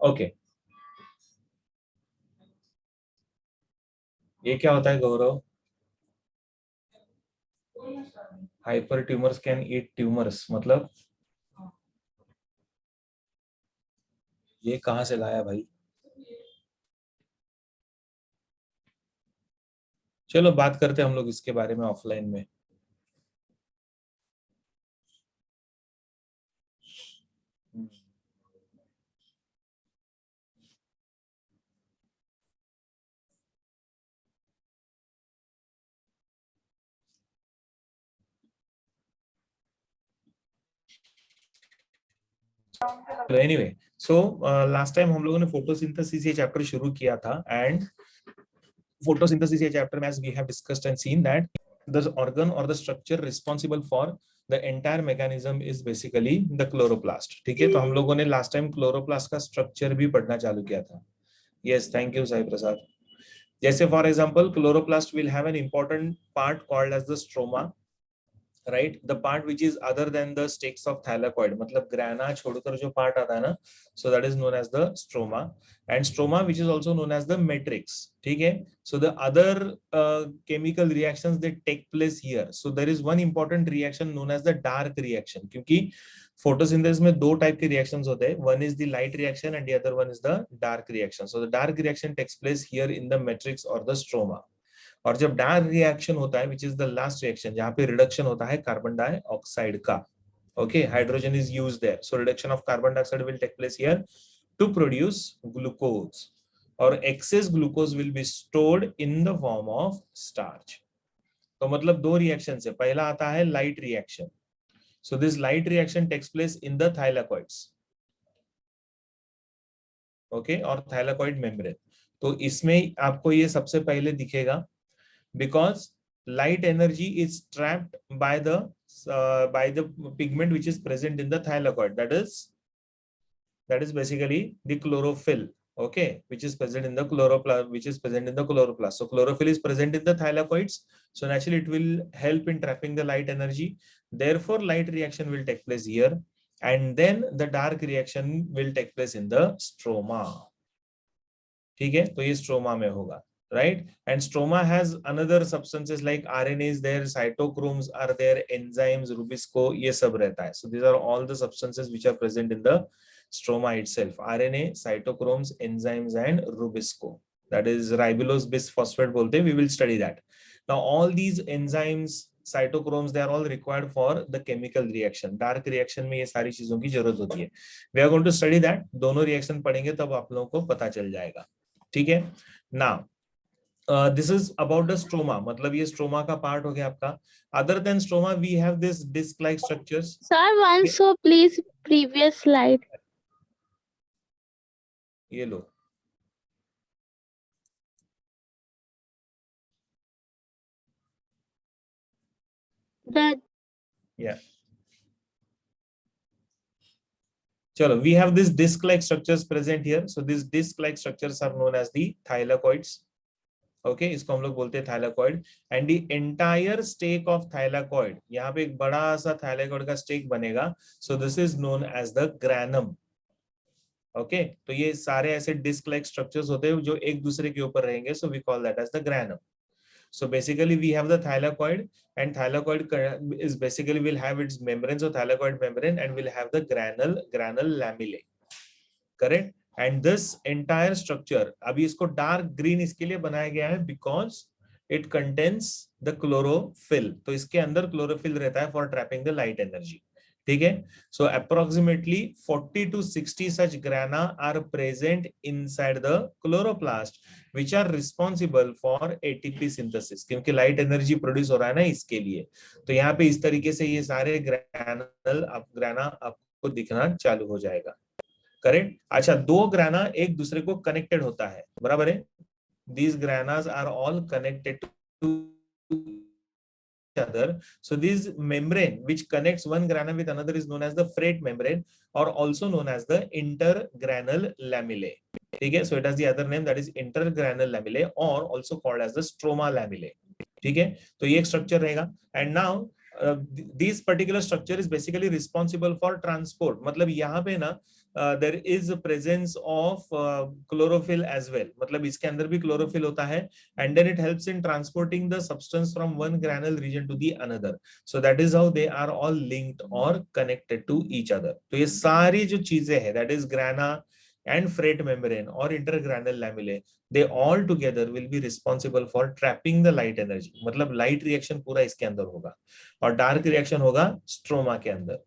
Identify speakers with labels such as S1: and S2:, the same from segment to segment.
S1: Okay, ये क्या होता है Gaurav? Hyper tumours can eat tumours, मतलब ये कहाँ से लाया भाई? चलो बात करते हैं हम लोग इसके बारे में ऑफलाइन में। एनीवे, सो लास्ट टाइम हम लोगों ने फोटोसिंथेसिस ये चैप्टर शुरू किया था, एंड photosynthesis ये chapter में as we have discussed and seen that the organ or the structure responsible for the entire mechanism is basically the chloroplast. ठीक है, तो हम लोगों ने लास्ट टाइम क्लोरोप्लास्ट का स्ट्रक्चर भी पढ़ना चालू किया था. Yes, thank you Sai Prasad. जैसे for example chloroplast will have an important part called as the stroma, right, the part which is other than the stacks of thylakoid, मतलब ग्राना छोड़कर जो पार्ट आता है ना, so that is known as the stroma, and stroma which is also known as the matrix. ठीक है, so the other chemical reactions they take place here. So there is one important reaction known as the dark reaction, क्योंकि photosynthesis में दो type के reactions होते हैं, one is the light reaction and the other one is the dark reaction. So the dark reaction takes place here in the matrix और the stroma. और जब dark reaction होता है, which is the last reaction, जहां पे reduction होता है carbon dioxide का, okay, hydrogen is used there, so reduction of carbon dioxide will take place here to produce glucose, और excess glucose will be stored in the form of starch. तो मतलब दो reaction है, पहला आता है light reaction. So this light reaction takes place in the thylakoids, okay, और thylakoid membrane. तो इसमें आपको ये सबसे पहले दिखेगा, because light energy is trapped by the pigment which is present in the thylakoid, that is basically the chlorophyll, okay, which is present in the chloroplast. So chlorophyll is present in the thylakoids, so naturally it will help in trapping the light energy. Therefore light reaction will take place here, and then the dark reaction will take place in the stroma. ठीक है, तो ये stroma में होगा, right? And stroma has another substances like RNA is there, cytochromes are there, enzymes, rubisco, ये सब रहता है. So these are all the substances which are present in the stroma itself: RNA, cytochromes, enzymes, and rubisco. That is ribulose bisphosphate बोलते हैं. We will study that. Now all these enzymes, cytochromes, they are all required for the chemical reaction. Dark reaction में ये सारी चीजों की जरूरत होती है. We are going to study that. दोनों रिएक्शन पढ़ेंगे तब आप लोगों को पता चल जाएगा. ठीक है, now this is about the stroma, मतलब ये stroma का part हो गया आपका. Other than stroma we have this disc like structures.
S2: Sir, once so please previous slide.
S1: ये लो,
S2: That
S1: yeah, चलो, we have this disc like structures present here. So these disc like structures are known as the thylakoids. Okay, इसको हम लोग बोलते हैं thylakoid. And the entire stack of thylakoid, यहाँ पे एक बड़ा सा थाइलाकॉइड का स्टेक बनेगा. So this is known as the granum. Okay, तो ये सारे ऐसे डिस्क लाइक स्ट्रक्चर्स होते हैं जो एक दूसरे के ऊपर रहेंगे. So we call that as the granum. So basically we have the thylakoid, and thylakoid is basically will have its membrane, so thylakoid membrane, and will have the granule lamellae, correct? And this entire structure, अभी इसको dark green इसके लिए बनाया गया है because it contains the chlorophyll. तो इसके अंदर chlorophyll रहता है for trapping the light energy. ठीक है, so approximately 40 to 60 such grana are present inside the chloroplast, which are responsible for ATP synthesis. क्योंकि लाइट एनर्जी प्रोड्यूस हो रहा है ना इसके लिए, तो यहाँ पे इस तरीके से ये सारे ग्राना आपको दिखना चालू हो जाएगा, करेक्ट? अच्छा, दो ग्राना एक दूसरे को कनेक्टेड होता है, बराबर है. These granas are all connected to other. So this membrane which connects one grana with another is known as the freight membrane, or also known as the intergranule lamellae. ठीक है, so it has the other name, that is intergranule lamellae, or also called as the stroma lamellae. ठीक है, तो ये एक structure रहेगा. And now this particular structure is basically responsible for transport. मतलब यहाँ पे ना there is presence of chlorophyll as well. मतलब इसके अंदर भी क्लोरोफिल होता है and then it helps in transporting the substance from one granule region to the another. So that is how they are all linked और connected to each other. तो ये सारी जो चीजें हैं, that is grana and freight membrane or intergranule lamellae, they all together will be responsible for trapping the light energy. मतलब light reaction पूरा इसके अंदर होगा और dark reaction होगा stroma के अंदर.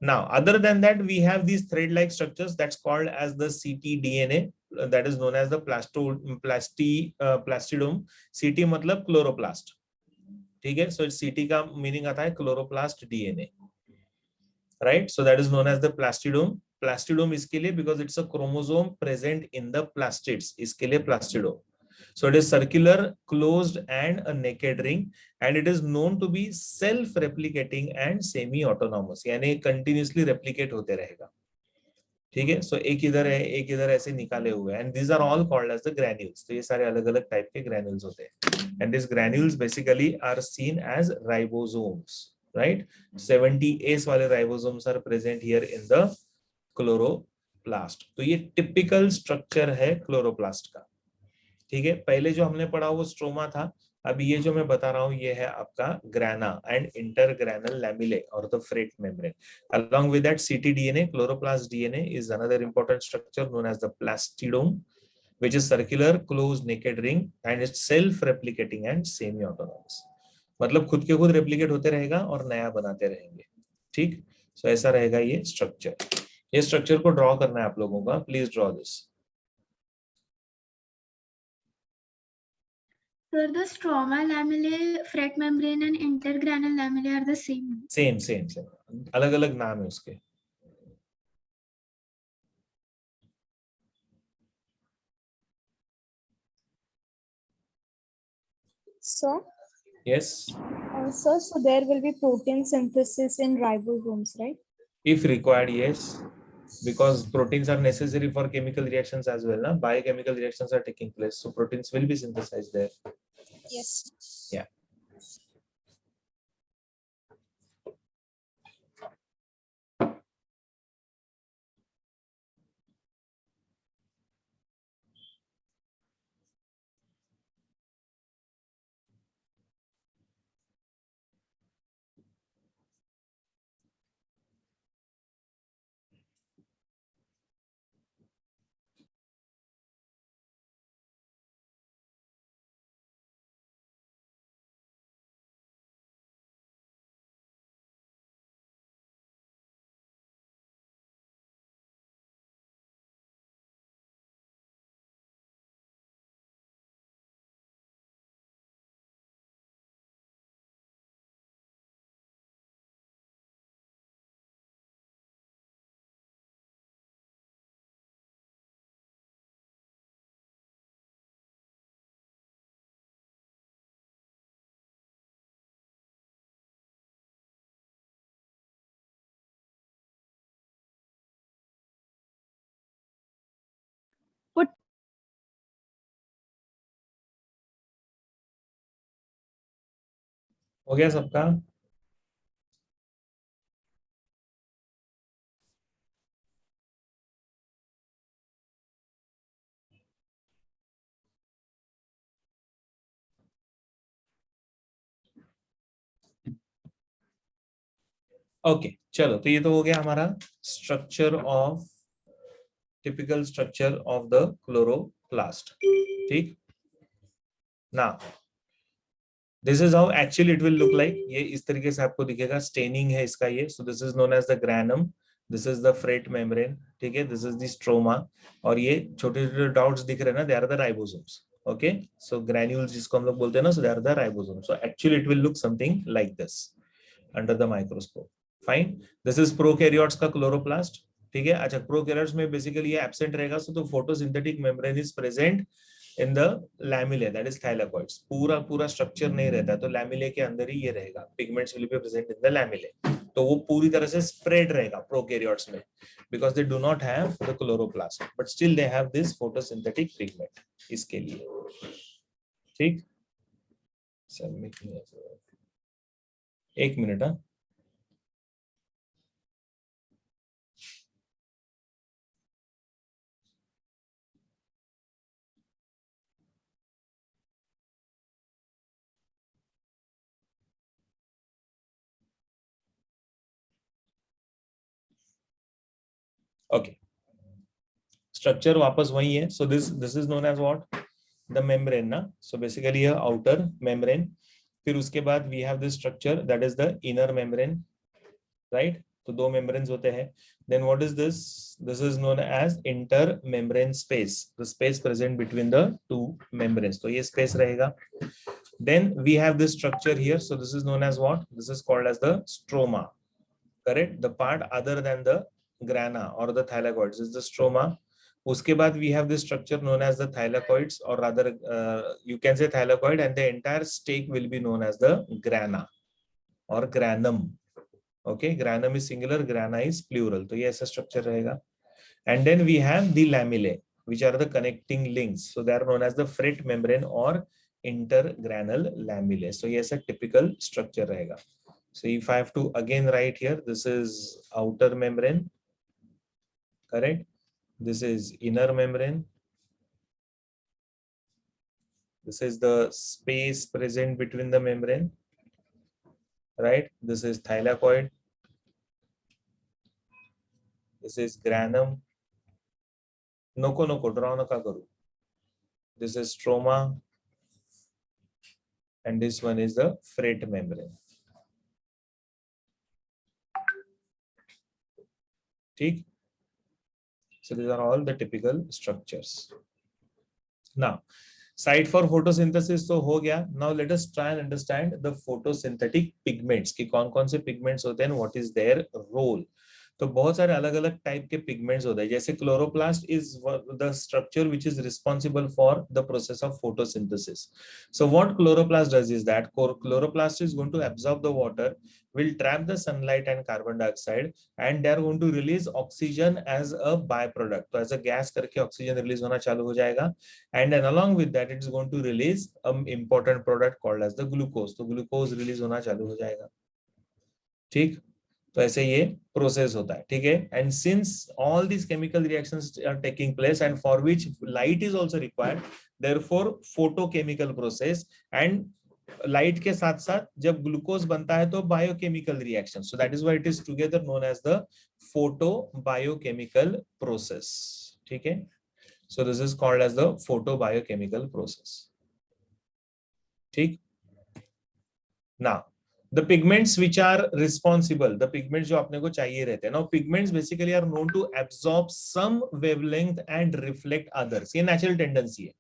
S1: Now, other than that, we have these thread-like structures that's called as the ctDNA, that is known as the plastidome. CT मतलब chloroplast. ठीक है, so CT का meaning आता है chloroplast DNA, right? So that is known as the plastidome. Plastidome इसके लिए because it's a chromosome present in the plastids, इसके लिए plastidome. So it is circular, closed and a naked ring, and it is known to be self-replicating and semi-autonomous. यानी continuously replicate होते रहेगा. ठीक है, so एक इधर है, एक इधर ऐसे निकाले हुए हैं, and these are all called as the granules. तो ये सारे अलग-अलग टाइप के granules होते हैं, and these granules basically are seen as ribosomes, right? 70 A's वाले ribosomes are present here in the chloroplast. तो ये टिपिकल स्ट्रक्चर है क्लोरोप्लास्ट का. ठीक है, पहले जो हमने पढ़ा वो स्ट्रोमा था. अभी ये जो मैं बता रहा हूँ ये है आपका ग्राना एंड इंटरग्रैनल लैमिले और the fret membrane. Along with that, ctDNA, chloroplast DNA is another important structure known as the plastidome, which is circular, closed, naked ring, and it's self-replicating and semi-autonomous. मतलब खुद के खुद रेप्लिकेट होते रहेगा और नया बनाते रहेंगे. ठीक, सो ऐसा रहेगा ये स्ट्रक्चर. ये स्ट्रक्चर को ड्रॉ करना है आप लोगों का. Please draw this.
S3: Sir, the stroma lamellae, fret membrane, and intergranule lamellae are the same.
S1: Same same same, अलग अलग नाम है उसके.
S4: So,
S1: yes,
S4: so there will be protein synthesis in ribosomes, right?
S1: if required, yes, because proteins are necessary for chemical reactions as well. Na? Biochemical reactions are taking place, so proteins will be synthesized there.
S4: Yes.
S1: Yeah. हो गया सबका? Okay, चलो, तो ये तो हो गया हमारा structure of, typical structure of the chloroplast. ठीक ना, this is how actually it will look like. ये इस तरीके से आपको दिखेगा. स्टेनिंग है इसका ये. So this is known as the granum, this is the fret membrane. ठीक है, दिस इज द स्ट्रोमा, और ये छोटे छोटे डॉट्स दिख रहे हैं ना, they are the ribosomes. Okay, so granules जिसको हम लोग बोलते हैं ना, so they are the ribosomes. So actually it will look something like this under the microscope. Fine, this is prokaryotes का क्लोरोप्लास्ट. ठीक है, अच्छा, प्रोकैरियोट्स में बेसिकली ये एब्सेंट रहेगा. सो तो photosynthetic membrane is present in the lamellae, that is thylakoids. पूरा structure नहीं रहता, तो लैमिले के अंदर ही ये रहेगा. Pigments will be present in the lamellae. तो वो पूरी तरह से स्प्रेड रहेगा प्रोकैरियोट्स में, because they do not have the chloroplast, but still they have this photosynthetic pigment इसके लिए. ठीक, सबमिट. एक मिनट. हाँ, ओके. स्ट्रक्चर वापस वही है. So this is known as what, the membrane ना. सो बेसिकली ये आउटर मेम्ब्रेन. फिर उसके बाद we have this structure that is the inner membrane, right. तो दो मेम्ब्रेन्स होते हैं. Then what is this? This is known as inter membrane space, the space present between the two membranes. तो ये space रहेगा. Then we have this structure here. So this is known as what? This is called as the stroma. Correct. The part other than the grana और the thylakoids is the stroma. उसके बाद we have this structure known as the thylakoids, or rather you can say thylakoid, and the entire stake will be known as the grana or granum. Okay, granum is singular, grana is plural. तो ये ऐसा structure रहेगा. And then we have the lamellae, which are the connecting links. So they are known as the fret membrane or intergranal lamellae. So ये ऐसा typical structure रहेगा. So if I have to again write here, this is outer membrane, correct? This is inner membrane. This is the space present between the membrane, right? This is thylakoid. This is granum. Noko draw naka karu. This is stroma, and this one is the fret membrane. ठीक. So these are all the typical structures. Now, site for photosynthesis तो हो गया. Now let us try and understand the photosynthetic pigments कि कौन-कौन से pigments होते हैं, what is their role. तो बहुत सारे अलग अलग टाइप के पिगमेंट्स होते हैं. जैसे chloroplast is the structure which is responsible for the process of photosynthesis. So what chloroplast does is that chloroplast is going to absorb the water, will trap the sunlight and carbon dioxide, and they are going to release oxygen as a byproduct. तो as a gas करके oxygen release होना चालू हो जाएगा. And then along with that it is going to release an important product called as the glucose. तो glucose release होना चालू हो जाएगा. ठीक. तो ऐसे ये प्रोसेस होता है. ठीक है. And since all these chemical reactions are taking place and for which light is also required, therefore photochemical process, and light के साथ साथ जब ग्लूकोज बनता है तो biochemical reaction. So that is why it is together known as the photo biochemical process. ठीक है. So this is called as the photo biochemical process. ठीक. Now the pigments which are responsible, the pigments जो अपने को चाहिए रहते हैं. Now pigments basically are known to absorb some wavelength and reflect others. ये natural tendency है.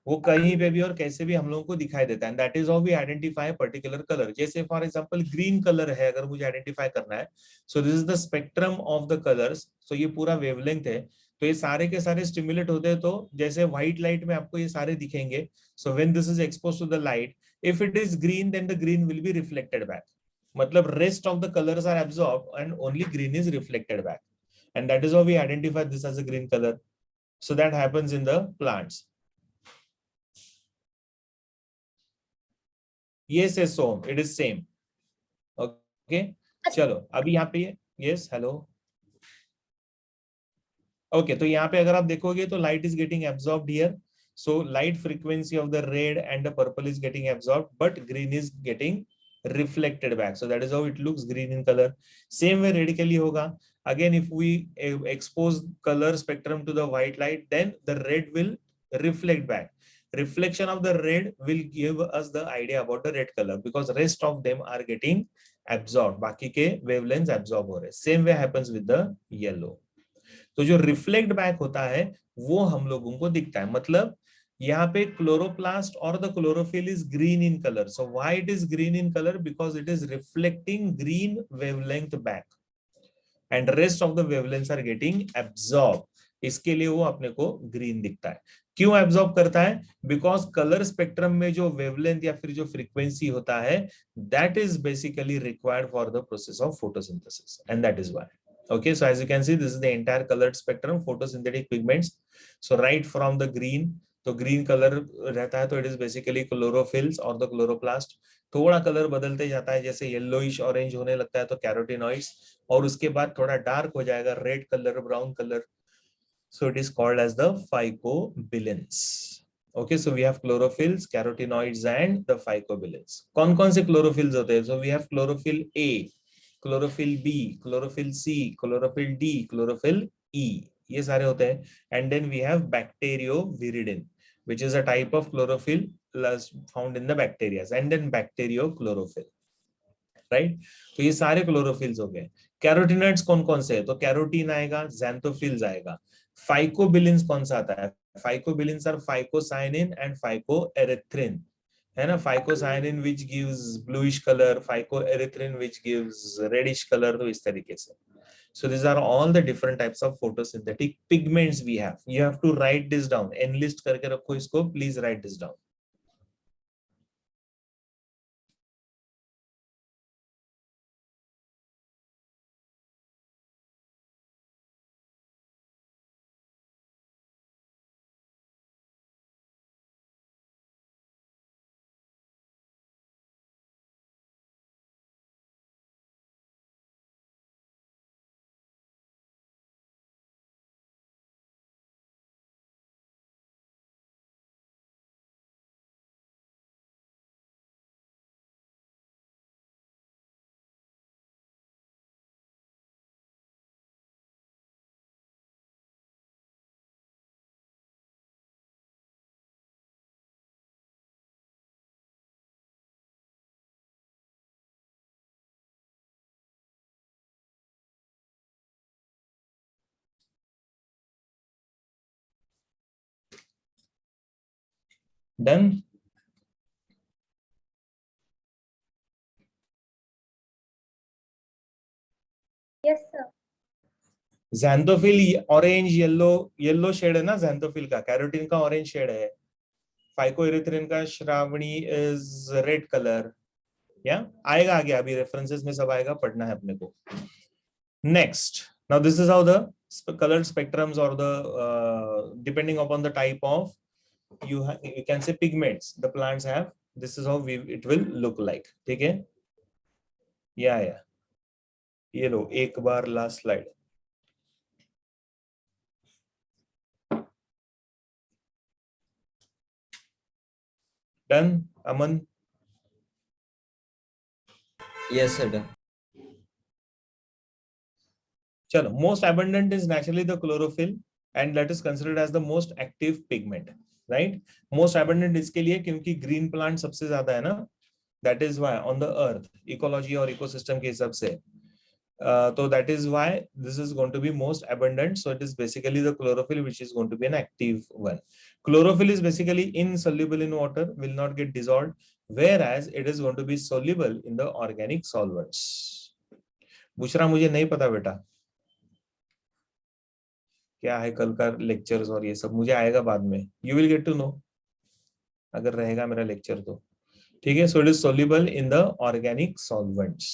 S1: वो कहीं पे भी और कैसे भी हम लोगों को दिखाई देता है. And that is how we identify a particular color. जैसे for example green color है, अगर मुझे identify करना है, so this is the spectrum of the colors. So ये पूरा wavelength है. तो ये सारे के सारे स्टिमुलेट होते हैं. तो जैसे व्हाइट लाइट में आपको ये सारे दिखेंगे. So when this is exposed to the light, if it is green, then the green will be reflected back. मतलब rest of the colors are absorbed and only green is reflected back. And that is how we identify this as a green color. So that happens in the plants. Yes, yes, so it is same. Okay. चलो अभी यहाँ पे yes, hello. Okay, तो यहाँ पे अगर आप देखोगे तो light is getting absorbed here. So light frequency of the red and the purple is getting absorbed, but green is getting reflected back. So that is how it looks green in color. Same way radically होगा. Again, if we expose color spectrum to the white light, then the red will reflect back. Reflection of the red will give us the idea about the red color because rest of them are getting absorbed. बाकी के wavelengths absorb हो रहे. Same way happens with the yellow. तो जो reflect back होता है वो हम लोगों को दिखता है. मतलब यहाँ पे क्लोरोप्लास्ट और the chlorophyll is green in colour. So why it is green in colour? Because it is reflecting green wavelength back and rest of the wavelengths are getting absorb. इसके लिए वो अपने को ग्रीन दिखता है. क्यों एब्जॉर्ब करता है? बिकॉज कलर स्पेक्ट्रम में जो वेवलेंथ या फिर जो फ्रीक्वेंसी होता है that is basically required for the process of photosynthesis and that is why. Okay, so as you can see, this is the entire colored spectrum photosynthetic pigments. So right from the green, तो green color रहता है तो it is basically chlorophylls or the chloroplast. थोड़ा colour बदलते जाता है, जैसे yellowish orange होने लगता है तो कैरोटिनॉइड्स, और उसके बाद थोड़ा डार्क हो जाएगा, red colour, brown colour, so it is called as the phycobilins. Okay, so we have chlorophylls, carotenoids and the phycobilins. कौन से chlorophylls होते हैं? So we have chlorophyll A, chlorophyll B, chlorophyll C, chlorophyll D, chlorophyll E, ये सारे होते हैं. And then we have bacterioviridin, which is a type of chlorophyll found in the bacteria, and then bacteriochlorophyll, right. तो ये सारे chlorophylls हो गए. Carotenoids कौन से है? तो कैरोटीन आएगा, xanthophyls आएगा. फाइकोबिलिन्स कौन सा आता है? Phycobilins are phycocyanin and phycoerythrin, है ना. Phycocyanin which gives bluish colour, phycoerythrin which gives reddish colour. तो इस तरीके से. So these are all the different types of photosynthetic pigments we have. You have to write this down. Enlist करके रखो इसको. Please write this down. Done.
S4: Yes, sir.
S1: Xanthophyll orange yellow shade है ना xanthophyll का. Carotene का orange shade है. Phycoerythrin का Shravani is red colour. या आएगा आगे, अभी रेफरेंसेस में सब आएगा, पढ़ना है अपने को. Next, now this is how the colour spectrums और the depending upon the type of you can say pigments the plants have. This is how it will look like. ठीक है. या ये लो एक बार लास्ट स्लाइड. डन अमन?
S5: Yes, sir. Done.
S1: चलो, most abundant is naturally the chlorophyll and that is considered as the most active pigment, right? Most abundant इसके लिए क्योंकि green plant सबसे ज्यादा है ना. That is why on the earth ecology और ecosystem के हिसाब से, so that is why this is going to be most abundant. So it is basically the chlorophyll which is going to be an active one. Chlorophyll is basically insoluble in water, will not get dissolved, whereas it is going to be soluble in the organic solvents. Bushra मुझे नहीं पता बेटा क्या है कल का lectures और ये सब, मुझे आएगा बाद में. You will get to know अगर रहेगा मेरा लेक्चर तो. ठीक है. So it is soluble in the organic solvents.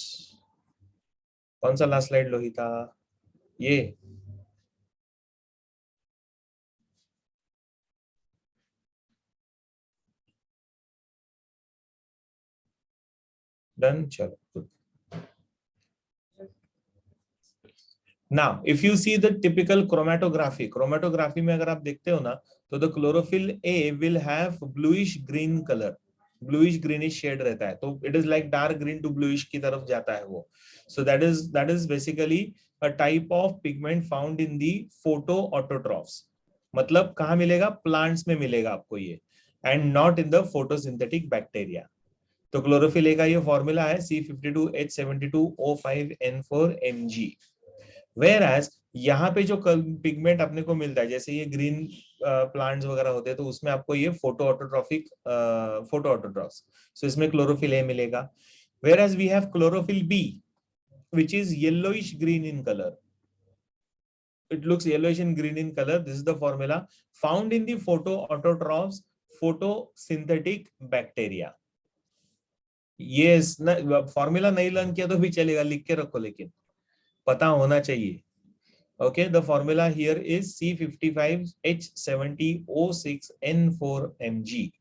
S1: कौन सा लास्ट स्लाइड लोहिता? ये डन. चलो. Now, if you see the typical chromatography में अगर आप देखते हो ना, तो the chlorophyll A will have bluish green color, bluish greenish shade रहता है. तो it is like dark green to bluish की तरफ जाता है वो. So that is basically a type of pigment found in the photoautotrophs. मतलब कहाँ मिलेगा? प्लांट्स में मिलेगा आपको ये, and not in the photosynthetic bacteria. तो क्लोरोफिल ए का ये फॉर्मूला है C52H72O5N4Mg. Whereas यहाँ पे जो पिगमेंट अपने को मिलता है, जैसे ये ग्रीन प्लांट्स वगैरह होते हैं, तो उसमें आपको ये फोटोऑटोट्रॉफ्स, सो इसमें क्लोरोफिल ए मिलेगा. Whereas we have chlorophyll B, which is yellowish green in color. It looks yellowish and green in color. This is the formula found in the photoautotrophs, photosynthetic bacteria. Yes, formula नहीं learn किया तो भी चलेगा, लिख के रखो, लेकिन पता होना चाहिए. Okay, the formula here is C55H70O6N4Mg.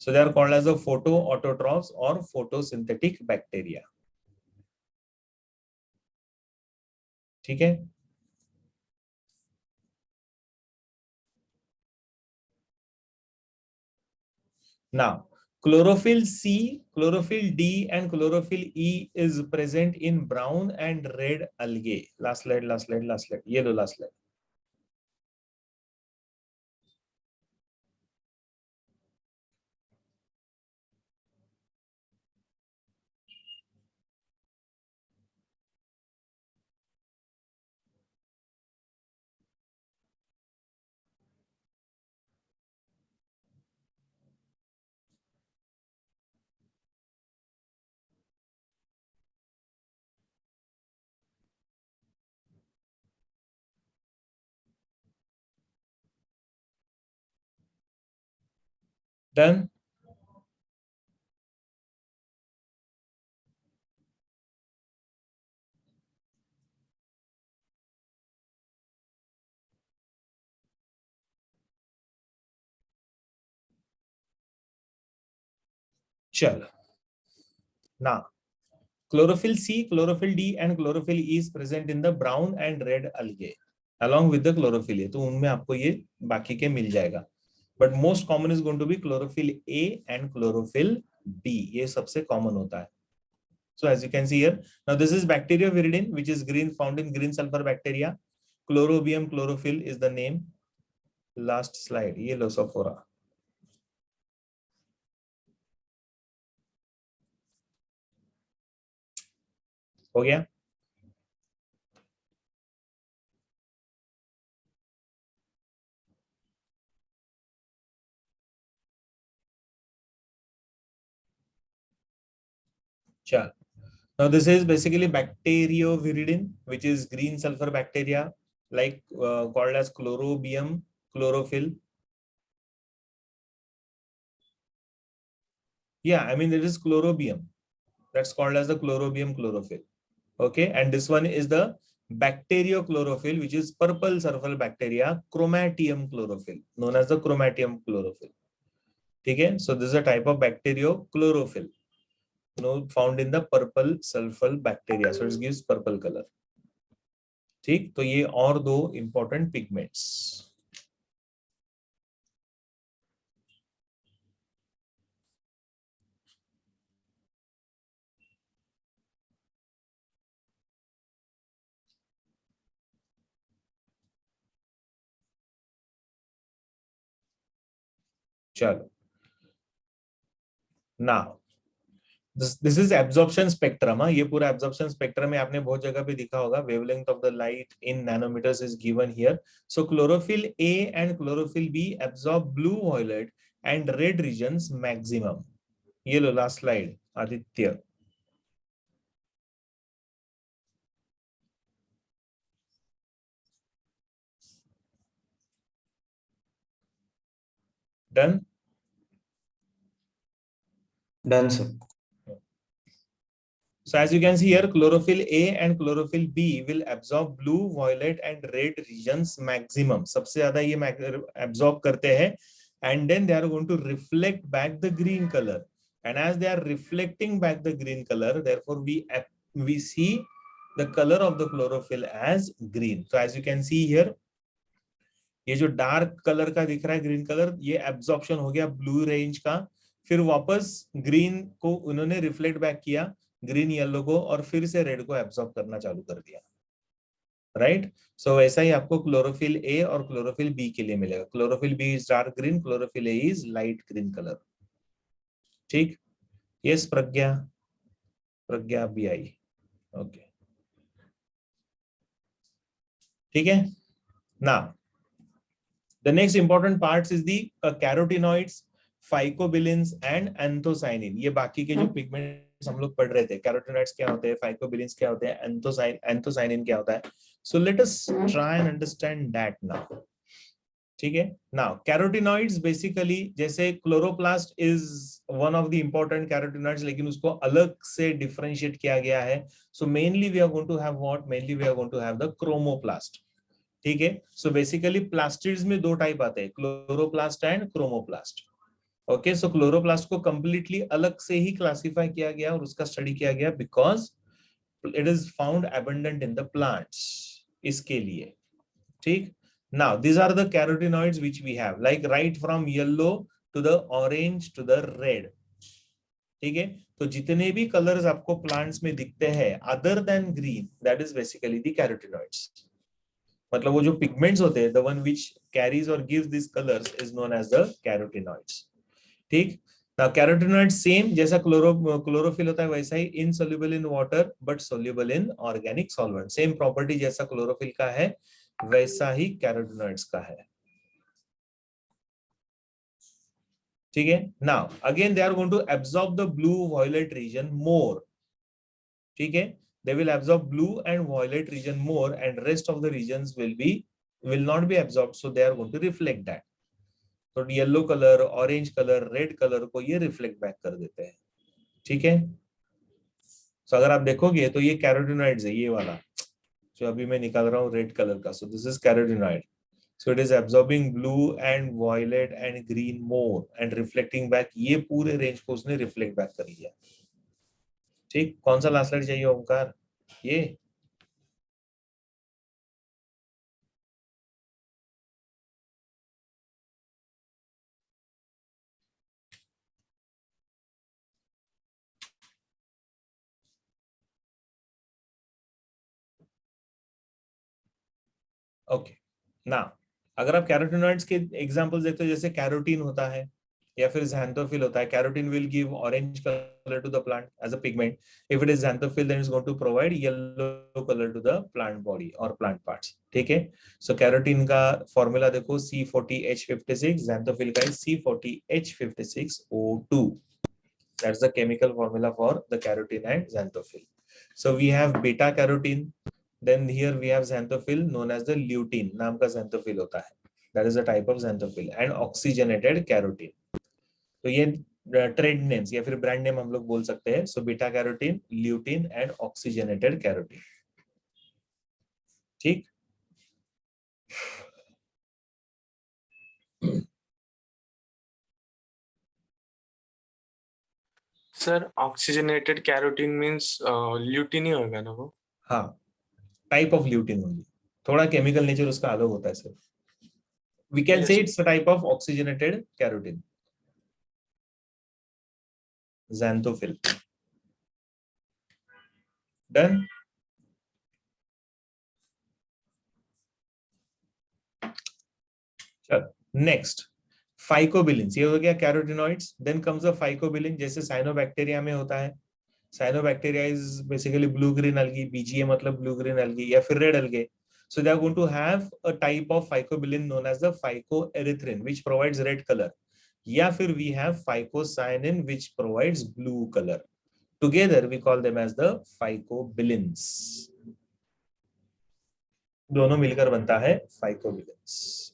S1: So they are called as the photoautotrophs or photosynthetic bacteria. ठीक है. Now, chlorophyll C, chlorophyll D, and chlorophyll E is present in brown and red algae. Last slide, last slide, last slide. ये लो last slide. Done. चलो. Now, chlorophyll C, chlorophyll D, and chlorophyll E is present in the brown and red algae along with the chlorophyll A. तो उनमें आपको ये बाकी के मिल जाएगा. But most common is going to be chlorophyll A and chlorophyll B. ये सबसे common होता है. So as you can see here, now this is Bacterioviridin, which is green, found in green sulfur bacteria. Chlorobium chlorophyll is the name. Last slide. ये Leucophora. हो गया. चल. Now this is basically Bacterioviridin, which is green sulfur bacteria, like called as Chlorobium chlorophyll. Yeah, I mean it is Chlorobium. That's called as the Chlorobium chlorophyll. Okay, and this one is the Bacteriochlorophyll, which is purple sulfur bacteria, Chromatium chlorophyll, known as the Chromatium chlorophyll. Okay, so this is a type of Bacteriochlorophyll, found in the purple sulfur bacteria, so it gives purple color. ठीक, तो ये और दो important pigments. चलो. Now, this is absorption spectrum. ये पूरा absorption spectrum में आपने बहुत जगह पे दिखा होगा. Wavelength of the light in nanometers is given here. So chlorophyll A and chlorophyll B absorb blue, violet, and red regions maximum. ये लो last slide, Aditya. Done.
S5: Done, sir.
S1: So as you can see here, chlorophyll A and chlorophyll B will absorb blue, violet, and red regions maximum. सबसे ज़्यादा ये absorb करते हैं, and then they are going to reflect back the green color. And as they are reflecting back the green color, therefore we see the color of the chlorophyll as green. So as you can see here, ये जो dark colour का दिख रहा है green colour, ये absorption हो गया blue range का. फिर वापस ग्रीन को उन्होंने रिफ्लेक्ट बैक किया ग्रीन येलो को, और फिर से रेड को एब्जॉर्ब करना चालू कर दिया. राइट. सो ऐसा ही आपको क्लोरोफिल ए और क्लोरोफिल बी के लिए मिलेगा. Chlorophyll B is dark green, chlorophyll A is light green colour. ठीक. Yes Pragya, Pragya B I. Okay, ठीक है. Now the next important parts is the carotenoids, phycobilins and anthocyanin. ये बाकी के जो पिगमेंट्स हम लोग पढ़ रहे थे, carotenoids क्या होते हैं, phycobilins क्या होते हैं, anthocyanin क्या होता है. So let us try and understand that now. ठीक है. Now carotenoids basically, जैसे chloroplast is one of the important carotenoids, लेकिन उसको अलग से differentiate किया गया है. So mainly we are going to have what? Mainly we are going to have the chromoplast. ठीक है. सो बेसिकली प्लास्टिड्स में दो टाइप आते हैं, chloroplast and chromoplast. Okay, so chloroplast को कंप्लीटली अलग से ही क्लासिफाई किया गया और उसका स्टडी किया गया because it is found abundant in the plants, इसके लिए। ठीक, now these are the carotenoids which we have, like right from yellow to the orange to the red. ठीक है, तो जितने भी कलर्स आपको प्लांट्स में दिखते हैं other than green, that is basically the carotenoids. मतलब वो जो पिगमेंट्स होते हैं, द वन व्हिच कैरीज और gives this colours is known as the carotenoids. ठीक, now carotenoids सेम जैसा क्लोरोफिल होता है वैसा ही insoluble in water but soluble in organic solvent. Same property जैसा क्लोरोफिल का है वैसा ही कैरोटिनॉइड्स का है। ठीक है, now again they are going to absorb the blue violet reason मोर। ठीक है, they will absorb blue and violet region more and rest of the regions will not be absorbed, so they are going to reflect that. तो yellow colour, orange colour, red colour को ये reflect back कर देते हैं। ठीक है, so अगर आप देखोगे तो ये कैरोटिनॉइड्स है, ये वाला जो अभी मैं निकाल रहा हूँ रेड कलर का, so this is carotenoid. So it is absorbing blue and violet and green more and reflecting back, ये पूरे रेंज को उसने रिफ्लेक्ट बैक कर लिया। ठीक, कौन सा लास्ट स्लाइड चाहिए ओमकार? ये ओके। नाउ अगर आप कैरोटिनॉइड्स के एग्जांपल्स देखते हो, जैसे कैरोटीन होता है या फिर xanthophyll होता है। Carotene will give orange colour to the plant as a pigment. If it is xanthophyll then it's going to provide yellow color to the plant body or plant parts. ठीक है, सो carotene का formula देखो C40H56, xanthophyll का C40H56O2। that's the chemical formula for the carotene and xanthophyll. So we have beta carotene, then here we have xanthophyll known as the lutein नाम का xanthophyll होता है, that is a type of xanthophyll, and oxygenated carotene. तो ये trade names या फिर brand name हम लोग बोल सकते हैं। So beta carotene, lutein and oxygenated carotene. ठीक,
S6: sir oxygenated carotene means lutein ही होगा ना वो?
S1: हाँ, टाइप ऑफ ल्यूटीन होगी, थोड़ा केमिकल नेचर उसका अलग होता है sir. We can say it's a type of oxygenated carotene, xanthophyll। Done. चलो नेक्स्ट, फाइकोबिलिन्स। ये हो गया carotenoids. Then comes the phycobilin, जैसे साइनोबैक्टीरिया में होता है। Cyanobacteria is basically blue green algae, BGA मतलब ब्लू ग्रीन algae या फिर red algae. So they are going to have a type of phycobilin known as the phycoerythrin which provides red color. या फिर we have phycocyanin which provides blue color. Together we call them as the phycobilins. दोनों मिलकर बनता है phycobilins.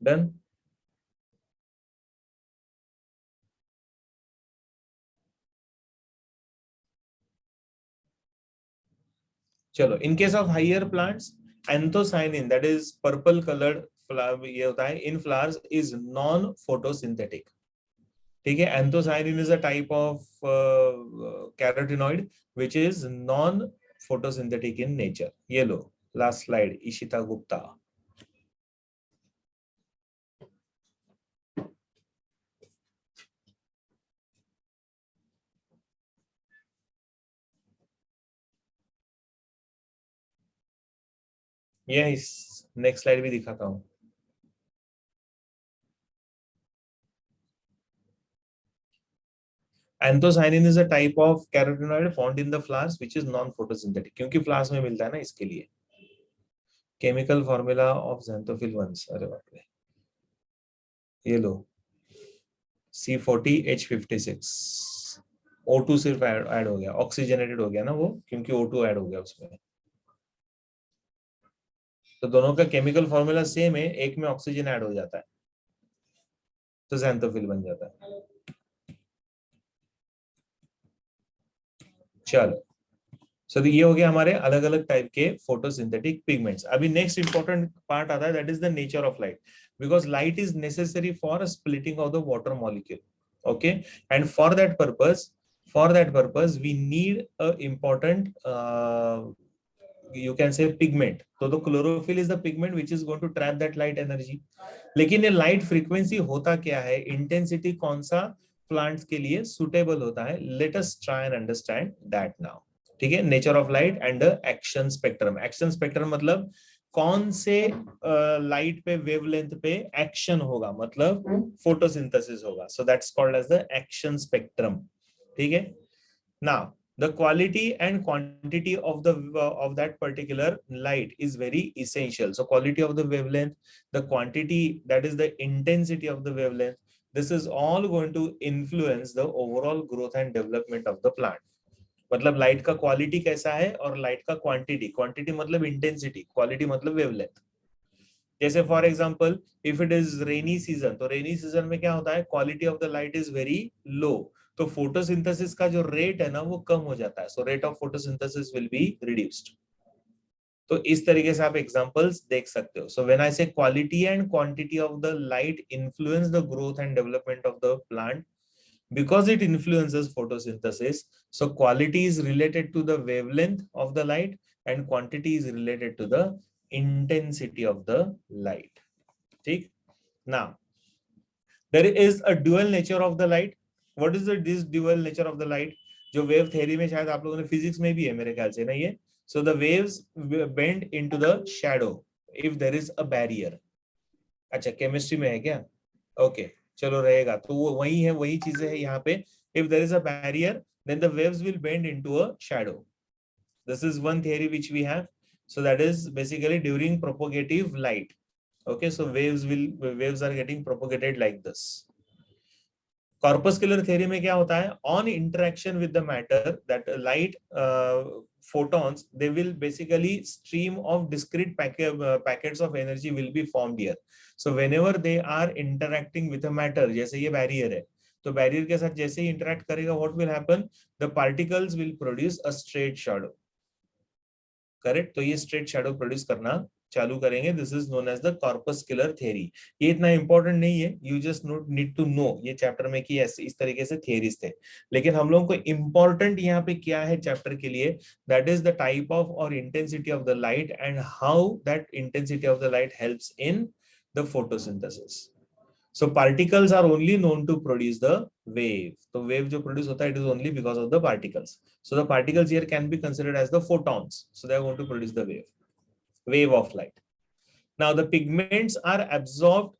S1: Done. चलो, in case of higher plants, anthocyanin that is purple colored flower ये होता है in flowers is non photosynthetic. ठीक है, anthocyanin is a type of carotenoid which is non photosynthetic in nature. ये लो last slide, Ishita Gupta. Yes, next slide भी दिखाता हूँ। Anthocyanin is a type of carotenoid found in the flowers which is non-photosynthetic. क्योंकि flowers में मिलता है ना, इसके लिए। Chemical formula of xanthophyll ones, अरे बाप रे, ये लो C40H56, O2 सिर्फ ऐड हो गया, ऑक्सीजनेटेड हो गया ना वो, क्योंकि O2 ऐड हो गया उसमें। तो दोनों का केमिकल फॉर्मूला सेम है, एक में ऑक्सीजन ऐड हो जाता है तो xanthophyll बन जाता है। चलो सो ये हो गया हमारे अलग अलग टाइप के फोटोसिंथेटिक पिगमेंट्स. अभी नेक्स्ट इंपॉर्टेंट पार्ट आता है, that is the nature of light, because light is necessary for splitting of the water molecule. Okay, and for that purpose we need a important you can say pigment. So the chlorophyll is the pigment which is going to trap that light energy. लेकिन ये light frequency होता क्या है, intensity कौन सा plants के लिए suitable होता है, let us try and understand that now. ठीक है, nature of light and the action spectrum. Action spectrum मतलब कौन से लाइट पे वेवलेंथ पे एक्शन होगा, मतलब फोटोसिंथेसिस होगा. So that's called as the action spectrum. ठीक है, now the quality and quantity of that particular light is very essential. So quality of the wavelength, the quantity, that is the intensity of the wavelength, this is all going to influence the overall growth and development of the plant. मतलब light का quality कैसा है और light का quantity. Quantity मतलब intensity, quality मतलब wavelength. जैसे for example if it is rainy season, तो रेनी सीजन में क्या होता है, quality of the light is very low, तो फोटोसिंथेसिस का जो रेट है ना वो कम हो जाता है. So rate of photosynthesis will be reduced. तो इस तरीके से आप एग्जांपल्स देख सकते हो. सो व्हेन आई से quality and quantity of the light influence the growth and development of the plant, because it influences photosynthesis, so quality is related to the wavelength of the light and quantity is related to the intensity of the light. ठीक, now there is a dual nature of the light. What is this dual nature of the light? जो wave theory में शायद आप लोगों ने physics में भी है मेरे ख्याल से ना ये. So the waves bend into the shadow if there is a barrier. अच्छा, केमिस्ट्री में है क्या? ओके, चलो रहेगा. तो वो वही है, वही चीजें है यहाँ पे. If there is a barrier, then the waves will bend into a shadow. This is one theory which we have. So that is basically during propagative light. Okay, so waves are getting propagated like this. Corpuscular theory में क्या होता है, on interaction with the matter, that light photons, they will basically stream of discrete packets of energy will be formed here. So whenever they are interacting with a matter, जैसे ये barrier है, तो barrier के साथ जैसे ही interact करेगा, what will happen, the particles will produce a straight shadow. Correct? तो ये straight shadow produce करना चालू करेंगे. This is known as the corpuscular theory. ये इतना इंपॉर्टेंट नहीं है, you just need to know ये चैप्टर में कि इस तरीके से थ्योरीज थे. लेकिन हम लोगों को इंपॉर्टेंट यहाँ पे क्या है चैप्टर के लिए, that is the type of और intensity of the light and how that intensity of the light helps in the photosynthesis. So particles are only known to produce the wave. तो wave जो produce होता है, it is only because of the particles. So the particles here can be considered as the photons. So they are going to produce the wave of light. Now the pigments are absorbed.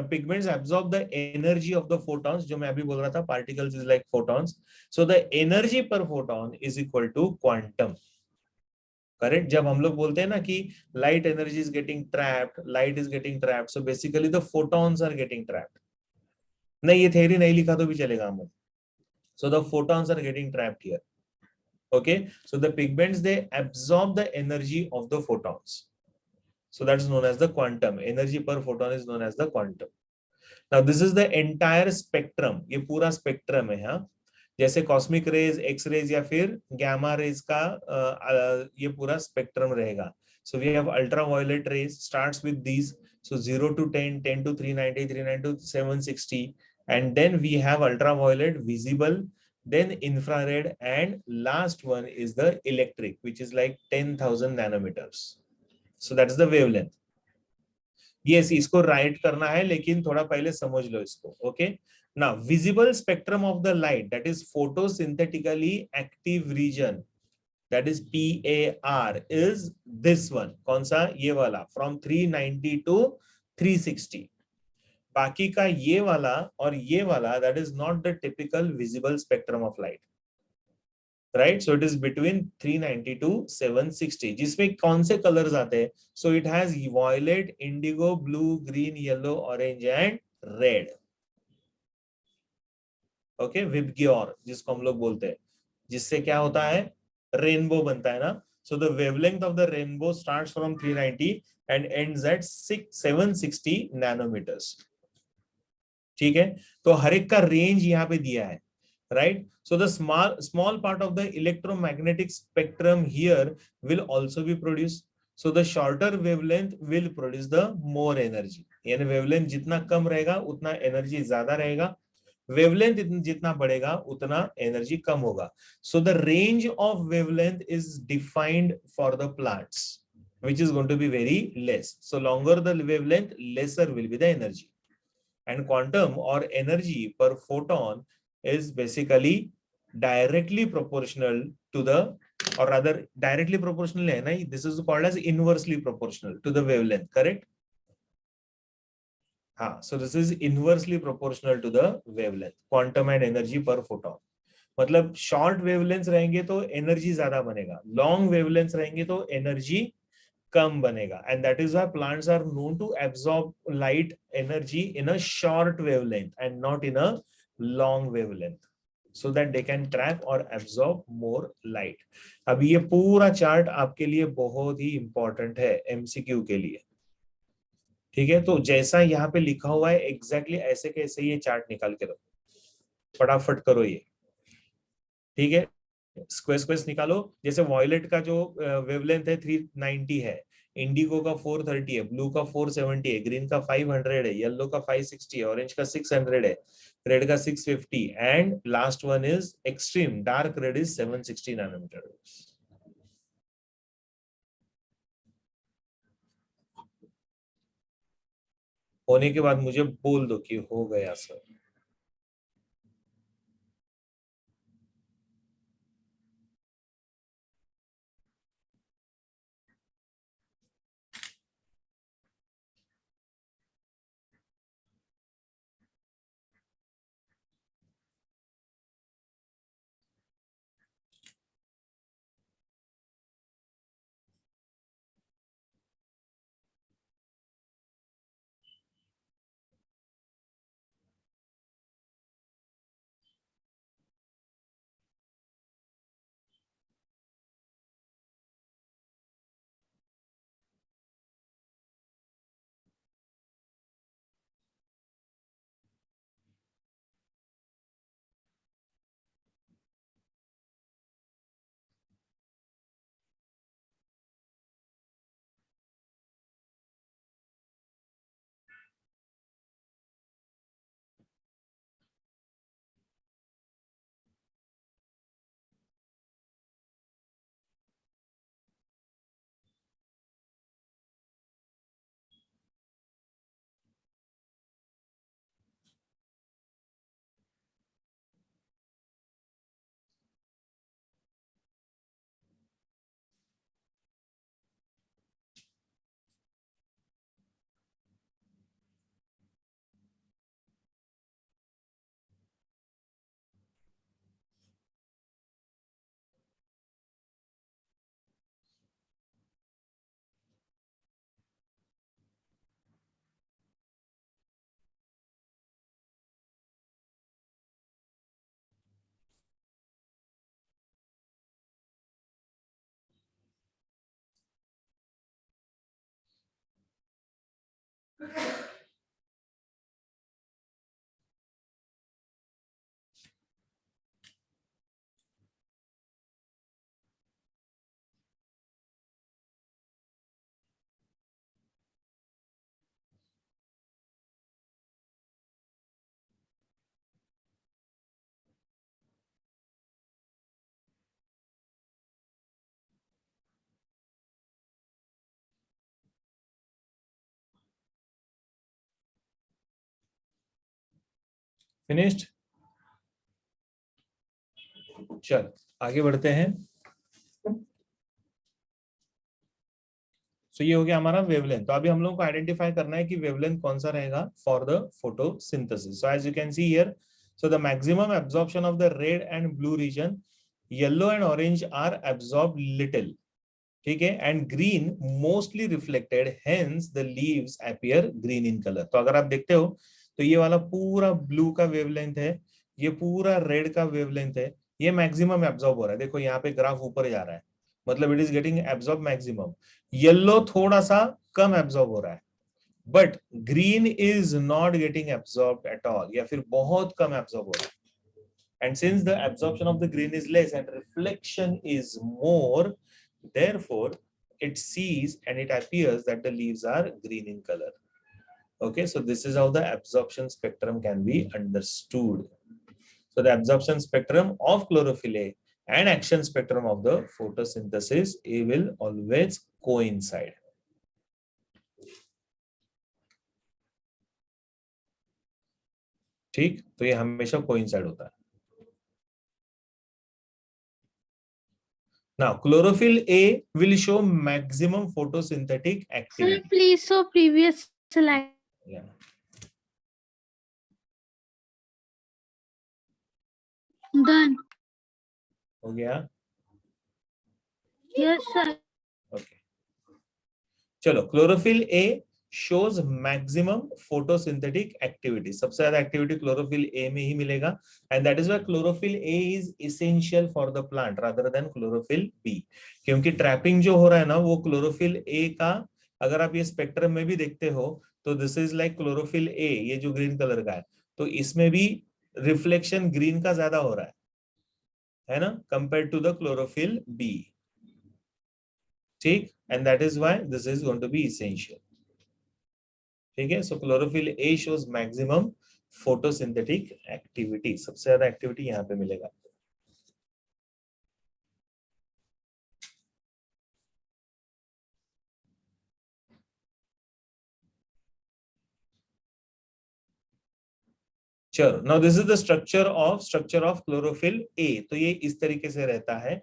S1: Pigments absorb the energy of the photons. जो मैं अभी बोल रहा था, particles is like photons. So the energy per photon is equal to quantum. Correct. जब हम लोग बोलते हैं ना कि light energy is getting trapped, light is getting trapped, so basically the photons are getting trapped. नहीं, ये थ्योरी नहीं लिखा तो भी चलेगा हम लोग. So the photons are getting trapped here. Okay, so the pigments they absorb the energy of the photons. So that is known as the quantum. Energy per photon is known as the quantum. Now this is the entire spectrum. ये पूरा spectrum है. हाँ, जैसे cosmic rays, x raise या फिर gamma raise का ये पूरा स्पेक्ट्रम रहेगा. So we have ultraviolet rays, starts with these. So 0 to 10, 10 to 390, 390 to 760, and then we have ultraviolet, visible, then infrared, and last one is the electric, which is like 10,000 nanometers. So that is the wavelength. Yes, इसको right करना है, लेकिन थोड़ा पहले समझ लो इसको. Okay, now visible spectrum of the light, that is photosynthetically active region, that is PAR, is this one. कौन सा? ये वाला, from 390 to 360. बाकी का ये वाला और ये वाला, that is not the typical visible spectrum of light, right? So it is between 390 to 760. जिसमें कौन से कलर्स आते हैं? So it has violet, indigo, blue, green, yellow, orange and red. Okay, VIBGYOR जिसको हम लोग बोलते हैं, जिससे क्या होता है, रेनबो बनता है ना. So the wavelength of the rainbow starts from 390 and ends at 760 nanometers. ठीक है, तो हर एक का रेंज यहाँ पे दिया है. right? So the small part of the electromagnetic spectrum here will also be produced. So the shorter wavelength will produce the more energy. यानी wavelength जितना कम रहेगा उतना energy ज्यादा रहेगा, wavelength जितना बढ़ेगा उतना energy कम होगा. So the range of wavelength is defined for the plants, which is going to be very less. So longer the wavelength, lesser will be the energy. And quantum or energy per photon is basically directly proportional to the, or rather directly proportional hai na, this is called as inversely proportional to the wavelength, correct? So this is inversely proportional to the wavelength, quantum and energy per photon. मतलब short wavelengths रहेंगे तो energy ज्यादा बनेगा, long wavelengths रहेंगे तो energy कम बनेगा, and that is why plants are known to absorb light energy in a short wavelength and not in a long wavelength, so that they can trap or absorb more light. अब ये पूरा chart आपके लिए बहुत ही important है MCQ के लिए, ठीक है? तो जैसा यहाँ पे लिखा हुआ है एग्जैक्टली ऐसे कैसे ये चार्ट निकाल के रखो, फटाफट करो ये, ठीक है? स्क्वेयर निकालो. जैसे वॉयलेट का जो वेवलेंथ है 390 है, इंडिगो का 430 है, ब्लू का 470 है, ग्रीन का 500 है, येलो का 560 है, ऑरेंज का 600 है, रेड का 650, and last one is extreme dark red is 760 nanometer. होने के बाद मुझे बोल दो कि हो गया सर. फिनिश्ड. चल आगे बढ़ते हैं. सो ये हो गया हमारा वेवलेंथ. तो अभी हम लोगों को आइडेंटिफाई करना है कि वेवलेंथ कौन सा रहेगा for the photosynthesis. So as you can see here, so the maximum absorption of the red and blue region, yellow and orange are absorb little, ठीक है, and green mostly reflected, hence the leaves appear green in colour. तो अगर आप देखते हो तो ये वाला पूरा ब्लू का वेवलेंथ है, ये पूरा रेड का वेवलेंथ है, ये मैक्सिमम एब्जॉर्ब हो रहा है. देखो यहाँ पे ग्राफ ऊपर जा रहा है, मतलब it is getting absorb maximum. Yellow थोड़ा सा कम एब्जॉर्ब हो रहा है, but green is not getting absorb at all, या फिर बहुत कम एब्जॉर्ब हो रहा है. and since the absorption of the green is less and reflection is more, therefore it sees and it appears that the leaves are green in color. Okay, so this is how the absorption spectrum can be understood. So the absorption spectrum of chlorophyll A and action spectrum of the photosynthesis A will always coincide. ठीक, तो ये हमेशा coincide होता है. Now, chlorophyll A will show maximum photosynthetic
S2: Sir,
S1: activity.
S2: please show previous slide.
S1: Yeah.
S2: Done.
S1: हो गया?
S2: Yes, sir.
S1: Okay. चलो, chlorophyll A shows maximum photosynthetic activity. सबसे ज्यादा activity chlorophyll A में ही मिलेगा, and that is why chlorophyll A is essential for the plant rather than chlorophyll B. क्योंकि trapping जो हो रहा है ना, वो chlorophyll A का, अगर आप ये spectrum में भी देखते हो, तो this is like chlorophyll A, ये जो green color का है, तो इसमें भी reflection green का ज्यादा हो रहा है ना, compared to the chlorophyll B. ठीक, and that is why this is going to be essential. ठीक है, so chlorophyll A shows maximum photosynthetic activity. सबसे ज्यादा activity यहाँ पे मिलेगा. चलो, now this is the structure of chlorophyll A. तो ये इस तरीके से रहता है.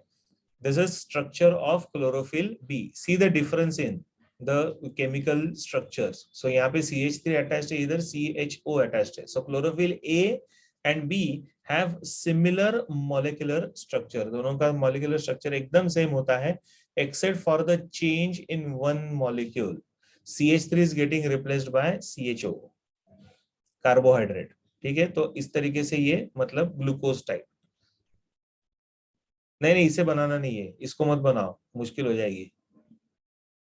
S1: This is structure of chlorophyll B. See the difference in the chemical structures. So यहाँ पे CH3 attached है, इधर CHO attached है. So chlorophyll A and B have similar molecular structure. दोनों का molecular structure एकदम same होता है, except for the change in one molecule. CH3 is getting replaced by CHO, carbohydrate. ठीक है, तो इस तरीके से ये मतलब ग्लूकोज टाइप. नहीं, इसे बनाना नहीं है, इसको मत बनाओ, मुश्किल हो जाएगी.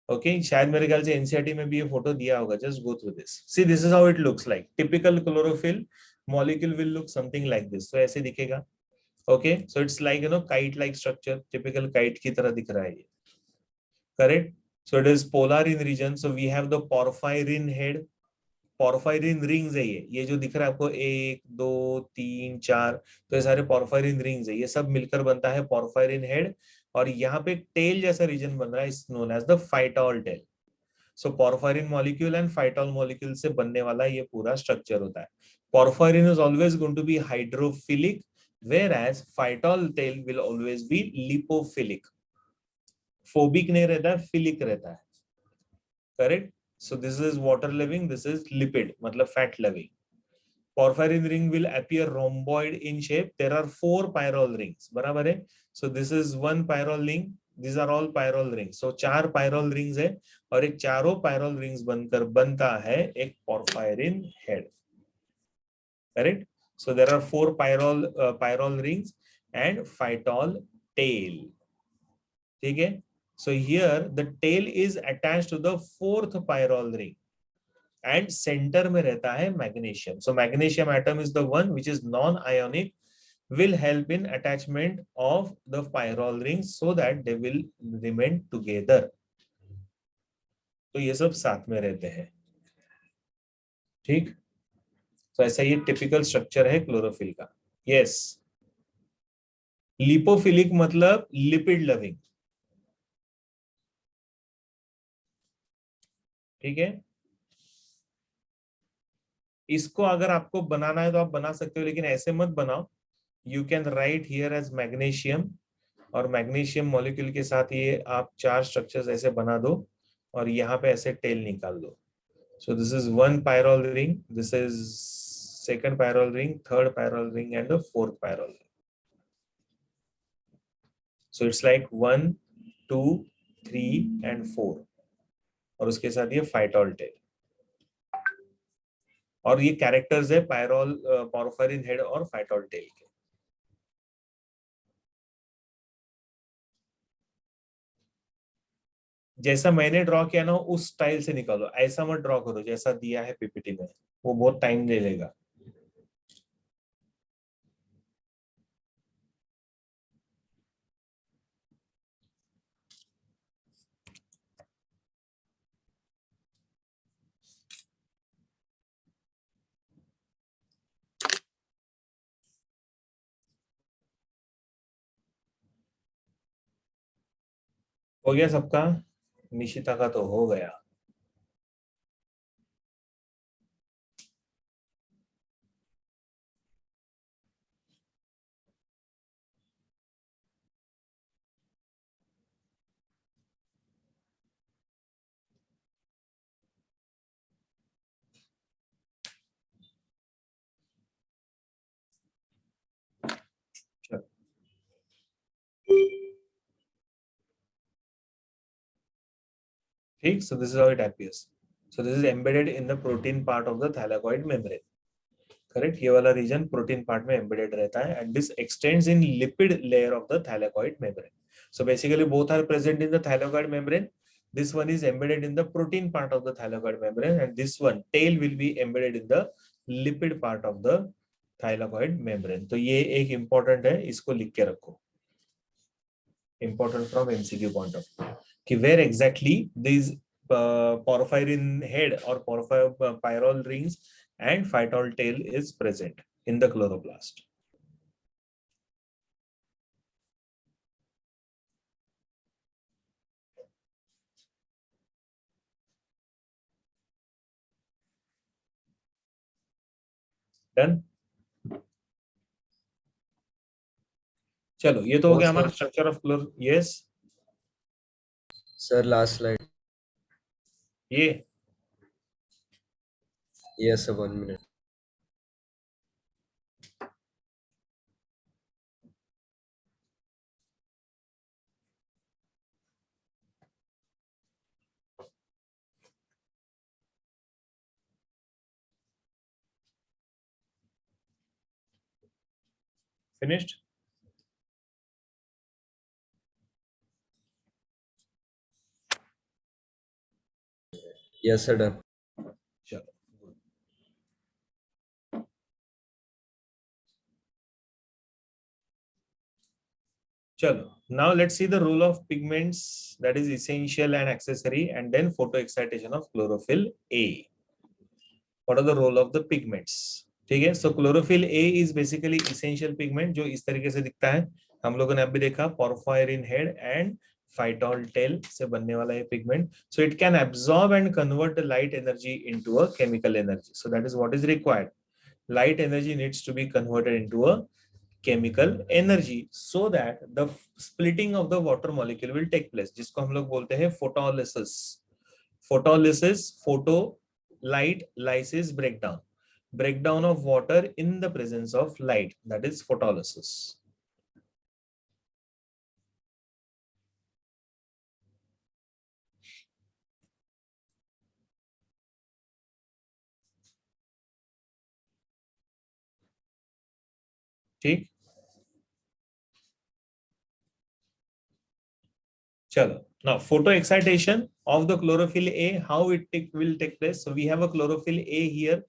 S1: ओके, शायद मेरे ख्याल से एनसीईआरटी में भी ये फोटो दिया होगा. Just go through this. See, this is how it looks like. Typical chlorophyll molecule will look something like this. तो ऐसे दिखेगा. Okay, so it's like kite like structure. Typical kite की तरह दिख रहा है ये. Correct. So it is polar in region. So we have the porphyrin head. Porphyrin rings है ये जो दिख रहा है आपको, 1 2 3 4, तो ये सारे पोर्फायरिन रिंग्स है. ये सब मिलकर बनता है पोर्फायरिन हेड. और यहाँ पे टेल जैसा रीजन बन रहा है, is known as the phytol tail. So porphyrin molecule and phytol molecule से बनने वाला ये पूरा स्ट्रक्चर होता है. Porphyrin is always going to be hydrophilic, whereas phytol tail will always be lipophilic. Phobic नहीं रहता है, फिलिक रहता है. Correct. So this is water loving, this is lipid, मतलब fat loving. Porphyrin ring will appear rhomboid in shape. There are 4 pyrrole rings. बराबर है. So this is 1 pyrrole ring. These are all pyrrole rings. So 4 pyrrole rings है और एक चारों pyrrole rings बनकर बनता है एक porphyrin head. Correct? So there are 4 pyrrole rings and phytol tail. ठीक है. So here the tail is attached to the 4th pyrrole ring and center में रहता है magnesium. So magnesium atom is the one which is non-ionic, will help in attachment of the pyrrole rings so that they will remain together. तो ये सब साथ में रहते हैं. ठीक. तो ऐसा ये टिपिकल स्ट्रक्चर है क्लोरोफिल का. यस. लिपोफिलिक मतलब लिपिड लविंग. ठीक है. इसको अगर आपको बनाना है तो आप बना सकते हो, लेकिन ऐसे मत बनाओ. You can write here as magnesium, और मैग्नीशियम मॉलिक्यूल के साथ ये आप 4 स्ट्रक्चर्स ऐसे बना दो और यहाँ पे ऐसे टेल निकाल दो. सो this is 1 pyrrole ring, this is 2nd pyrrole ring, 3rd pyrrole ring and the 4th pyrrole ring. So it's like 1 2 3 and 4, और उसके साथ ये फाइटॉल टेल. और ये कैरेक्टर्स है पोर्फायरिन हेड और फाइटॉल टेल के. जैसा मैंने ड्रॉ किया ना उस स्टाइल से निकालो. ऐसा मत ड्रॉ करो जैसा दिया है पीपीटी में, वो बहुत टाइम ले लेगा. हो गया सबका? निशिता का तो हो गया. ठीक. So this is how it appears. So this is embedded in the protein part of the thylakoid membrane. Correct. ये वाला region protein part में embedded रहता है, and this extends in lipid layer of the thylakoid membrane. So basically both are present in the thylakoid membrane. This one is embedded in the protein part of the thylakoid membrane, and this one tail will be embedded in the lipid part of the thylakoid membrane. तो ये एक important है, इसको लिख के रखो. Important from MCQ point of view. कि where exactly these porphyrin head or pyrrole rings and phytol tail is present in the chloroplast. Done? चलो ये तो हो गया हमारा structure of chlor. Yes
S5: Sir, last slide.
S1: ये
S5: Yes, sir, 1 minute.
S1: finished.
S5: Yes, sir, done.
S1: चलो चलो. Now let's see the role of pigments, that is essential and accessory, and then photo excitation of chlorophyll A. What are the role of the pigments? ठीक है. So chlorophyll A is basically essential pigment जो इस तरीके से दिखता है. हम लोगों ने अभी देखा porphyrin head and phytol tail से बनने वाला ये pigment. So it can absorb and convert the light energy into a chemical energy. So that is what is required. Light energy needs to be converted into a chemical energy so that the splitting of the water molecule will take place, जिसको हम लोग बोलते हैं photolysis. Photolysis, photo, light, lysis, breakdown. Breakdown of water in the presence of light, that is photolysis. ठीक. चलो. Now photo excitation of the chlorophyll A, how it will take place. So we have a chlorophyll A here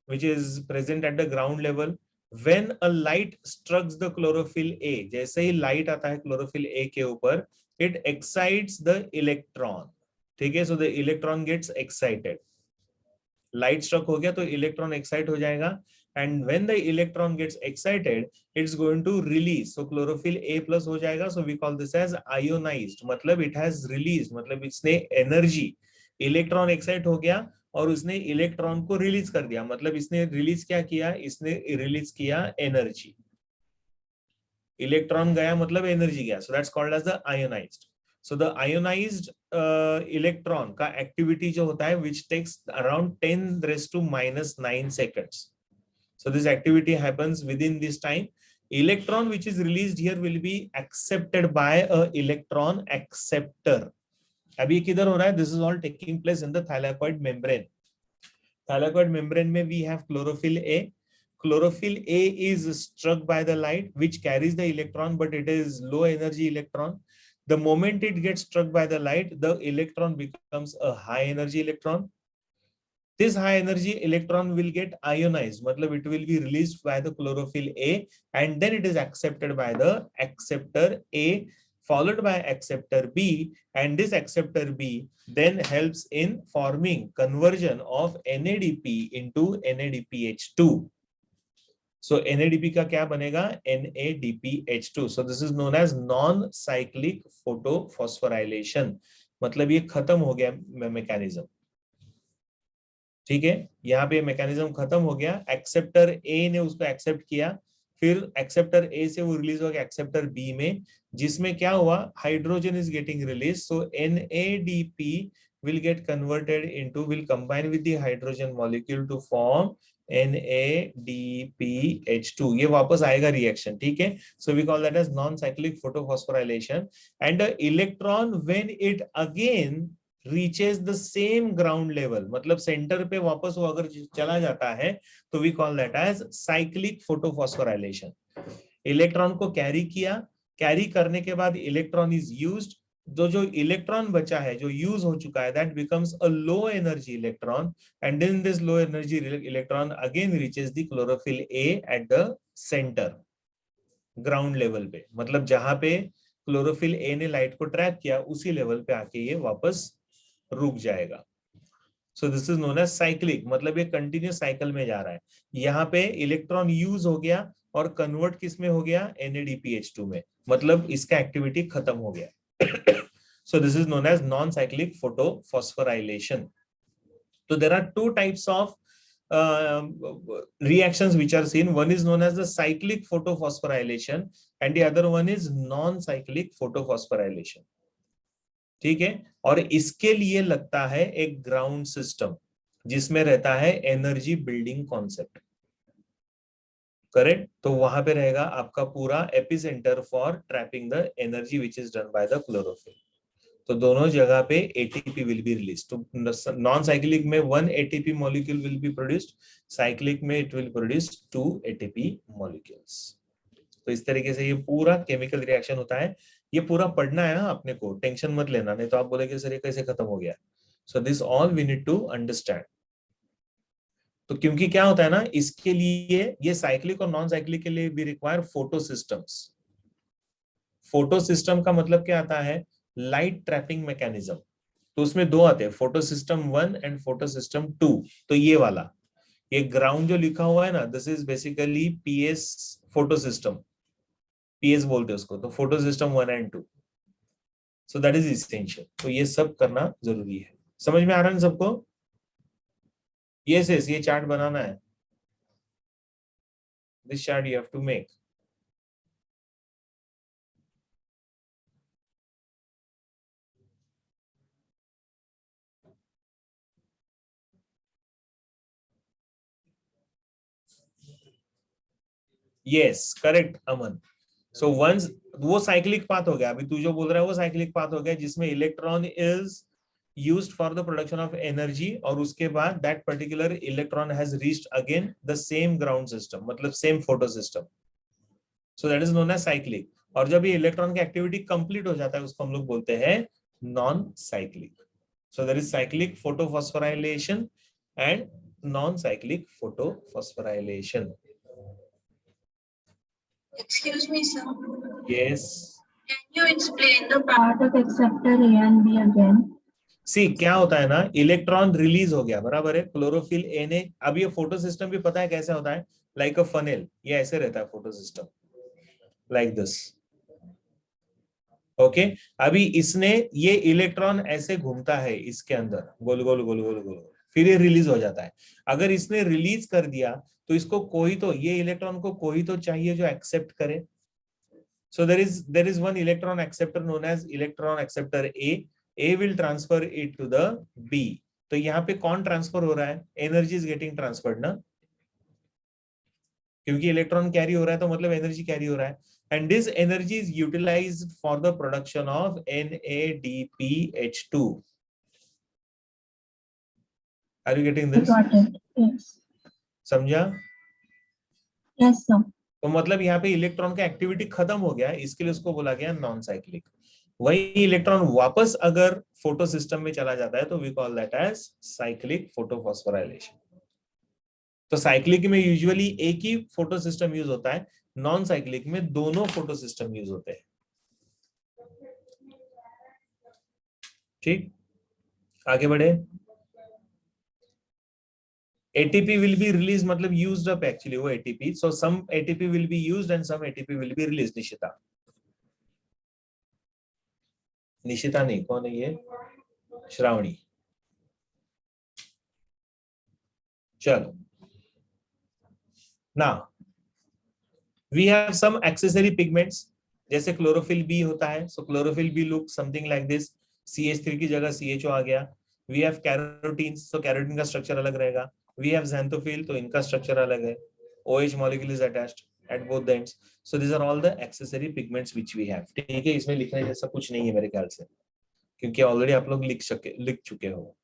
S1: which is present at the ground level. When a light strikes the chlorophyll A, जैसे ही light आता है chlorophyll A के ऊपर, it excites the electron. ठीक है. So the electron gets excited. Light struck हो गया तो electron excite हो जाएगा, and when the electron gets excited, it's going to release. So chlorophyll A plus हो जाएगा. So we call this as ionized. मतलब it has released, मतलब इसने energy, electron excite हो गया और उसने इलेक्ट्रॉन को रिलीज कर दिया. मतलब इसने रिलीज क्या किया? इसने रिलीज किया एनर्जी. इलेक्ट्रॉन गया मतलब एनर्जी गया. So that's called as the ionized. So the ionized electron का एक्टिविटी जो होता है which takes around 10⁻⁹ seconds. So this activity happens within this time. Electron which is released here will be accepted by a electron acceptor. अभी किधर हो रहा है? This is all taking place in the thylakoid membrane. Thylakoid membrane में we have chlorophyll A. Chlorophyll A is struck by the light which carries the electron, but it is low energy electron. The moment it gets struck by the light, the electron becomes a high energy electron. This high energy electron will get ionized, मतलब it will be released by the chlorophyll A, and then it is accepted by the acceptor A, followed by acceptor B, and this acceptor B then helps in forming conversion of NADP into NADPH2. So NADP का क्या बनेगा, NADPH2. So this is known as non cyclic photophosphorylation, मतलब ये खत्म हो गया mechanism. ठीक है, यहाँ पे मैकेनिज्म खत्म हो गया, एक्सेप्टर ए ने उसको एक्सेप्ट किया, फिर एक्सेप्टर ए से वो रिलीज हो गया एक्सेप्टर बी में, जिसमें क्या हुआ, hydrogen is getting release. So NADP will get converted into, will combine with the hydrogen molecule to form NADPH2. ये वापस आएगा रिएक्शन. ठीक है, so we call that as non-cyclic photophosphorylation. And electron when it again reaches the same ground level, मतलब centre पे वापस वो अगर चला जाता है तो we call that as cyclic photophosphorylation. Electron को कैरी किया, कैरी करने के बाद इलेक्ट्रॉन इज यूज्ड, जो इलेक्ट्रॉन बचा है, जो यूज हो चुका है, that becomes a low energy electron, and in this low energy electron again reaches the chlorophyll a at the centre, ground level पे, मतलब जहां पे क्लोरोफिल ए ने लाइट को ट्रैप किया उसी लेवल पे आके ये वापस रुक जाएगा. So this is known as cyclic, मतलब ये कंटिन्यूस साइकिल में जा रहा है. यहाँ पे इलेक्ट्रॉन यूज हो गया और कन्वर्ट किस में हो गया, NADPH2 में, मतलब इसका एक्टिविटी खत्म हो गया. So this is known as non-cyclic photophosphorylation. So there are two types of reactions which are seen. One is known as the cyclic photophosphorylation and the other one is non-cyclic photophosphorylation. ठीक है, और इसके लिए लगता है एक ground system जिसमें रहता है एनर्जी बिल्डिंग कॉन्सेप्ट. करेक्ट, तो वहां पे रहेगा आपका पूरा epicentre for trapping the energy which is done by the chlorophyll. तो दोनों जगह पे ATP विल बी रिलीज. तो नॉन साइक्लिक में 1 ATP molecule will be produced, cyclic में it will produce 2 ATP molecules. तो इस तरीके से ये पूरा केमिकल रिएक्शन होता है. ये पूरा पढ़ना है ना अपने को, टेंशन मत लेना, नहीं तो आप बोलेंगे सर ये कैसे खत्म हो गया. So this all we need to understand. तो क्योंकि क्या होता है ना, इसके लिए ये साइक्लिक और नॉन साइक्लिक के लिए भी require photo systems. Photo system का मतलब क्या आता है, लाइट ट्रैपिंग मैकेनिज्म. तो उसमें दो आते हैं, photo system 1 and photo system 2. तो ये वाला, ये ग्राउंड जो लिखा हुआ है ना, this is basically PS photo system, PS बोलते हैं उसको. तो photo system 1 and 2. So that is essential. तो ये सब करना जरूरी है. समझ में आ रहा है सबको? यस यस, ये चार्ट बनाना है. This chart you have to make. Yes correct Aman. So once वो साइक्लिक पाथ हो गया, अभी तू जो बोल रहा है वो साइक्लिक पाथ हो गया, जिसमें electron is used for the production of energy, और उसके बाद that particular electron has reached again the same ground system, मतलब same photo system. So that is known as cyclic. और जब ये इलेक्ट्रॉन की एक्टिविटी कंप्लीट हो जाता है उसको हम लोग बोलते हैं non cyclic. So there is cyclic photophosphorylation and non-cyclic photophosphorylation.
S7: Excuse me, sir.
S1: Yes.
S7: Can you explain the part of acceptor A and B again?
S1: सी क्या होता है ना, इलेक्ट्रॉन रिलीज हो गया, बराबर है, क्लोरोफिल ए ने. अब ये फोटो सिस्टम भी पता है कैसे होता है, लाइक अ फनेल. ये ऐसे रहता है photo system, like this. Okay, अभी इसने ये इलेक्ट्रॉन ऐसे घूमता है इसके अंदर, गोल गोल गोल गोल गोल, फिर ये रिलीज हो जाता है. अगर इसने रिलीज कर दिया तो इसको कोई तो, ये इलेक्ट्रॉन को कोई तो चाहिए जो एक्सेप्ट करे. So there is one electron acceptor known as electron acceptor A. A will transfer it to the B. तो यहाँ पे कौन ट्रांसफर हो रहा है, एनर्जी इज गेटिंग ट्रांसफर्ड ना, क्योंकि इलेक्ट्रॉन कैरी हो रहा है तो मतलब एनर्जी कैरी हो रहा है. And this energy is utilized for the production of NADPH2. Are you getting this?
S7: Got it. Yes.
S1: समझा?
S7: Yes, sir.
S1: तो मतलब यहाँ पे इलेक्ट्रॉन का एक्टिविटी खत्म हो गया, इसके लिए उसको बोला गया नॉन साइक्लिक. वही इलेक्ट्रॉन वापस अगर फोटो सिस्टम में चला जाता है तो we call that as cyclic photophosphorylation. तो साइक्लिक में यूजुअली एक ही फोटो सिस्टम यूज होता है, नॉन साइक्लिक में दोनों फोटो सिस्टम यूज होते हैं. ठीक, आगे बढ़े. ATP will be released मतलब used up actually वो ATP. So some ATP will be used and some ATP will be released. Nishita नहीं, कौन है ये? श्रावणी. चलो. Now we have some accessory pigments. जैसे क्लोरोफिल बी होता है. So chlorophyll B looks something like this. CH3 की जगह CHO आ गया. We have carotenes. So carotene का स्ट्रक्चर अलग रहेगा. We have xanthophyll, तो इनका स्ट्रक्चर अलग है. OH molecule is attached at both the ends. So these are all the accessory pigments which we have. ठीक है, इसमें लिखने जैसा कुछ नहीं है मेरे ख्याल से, क्योंकि ऑलरेडी आप लोग लिख चुके हो.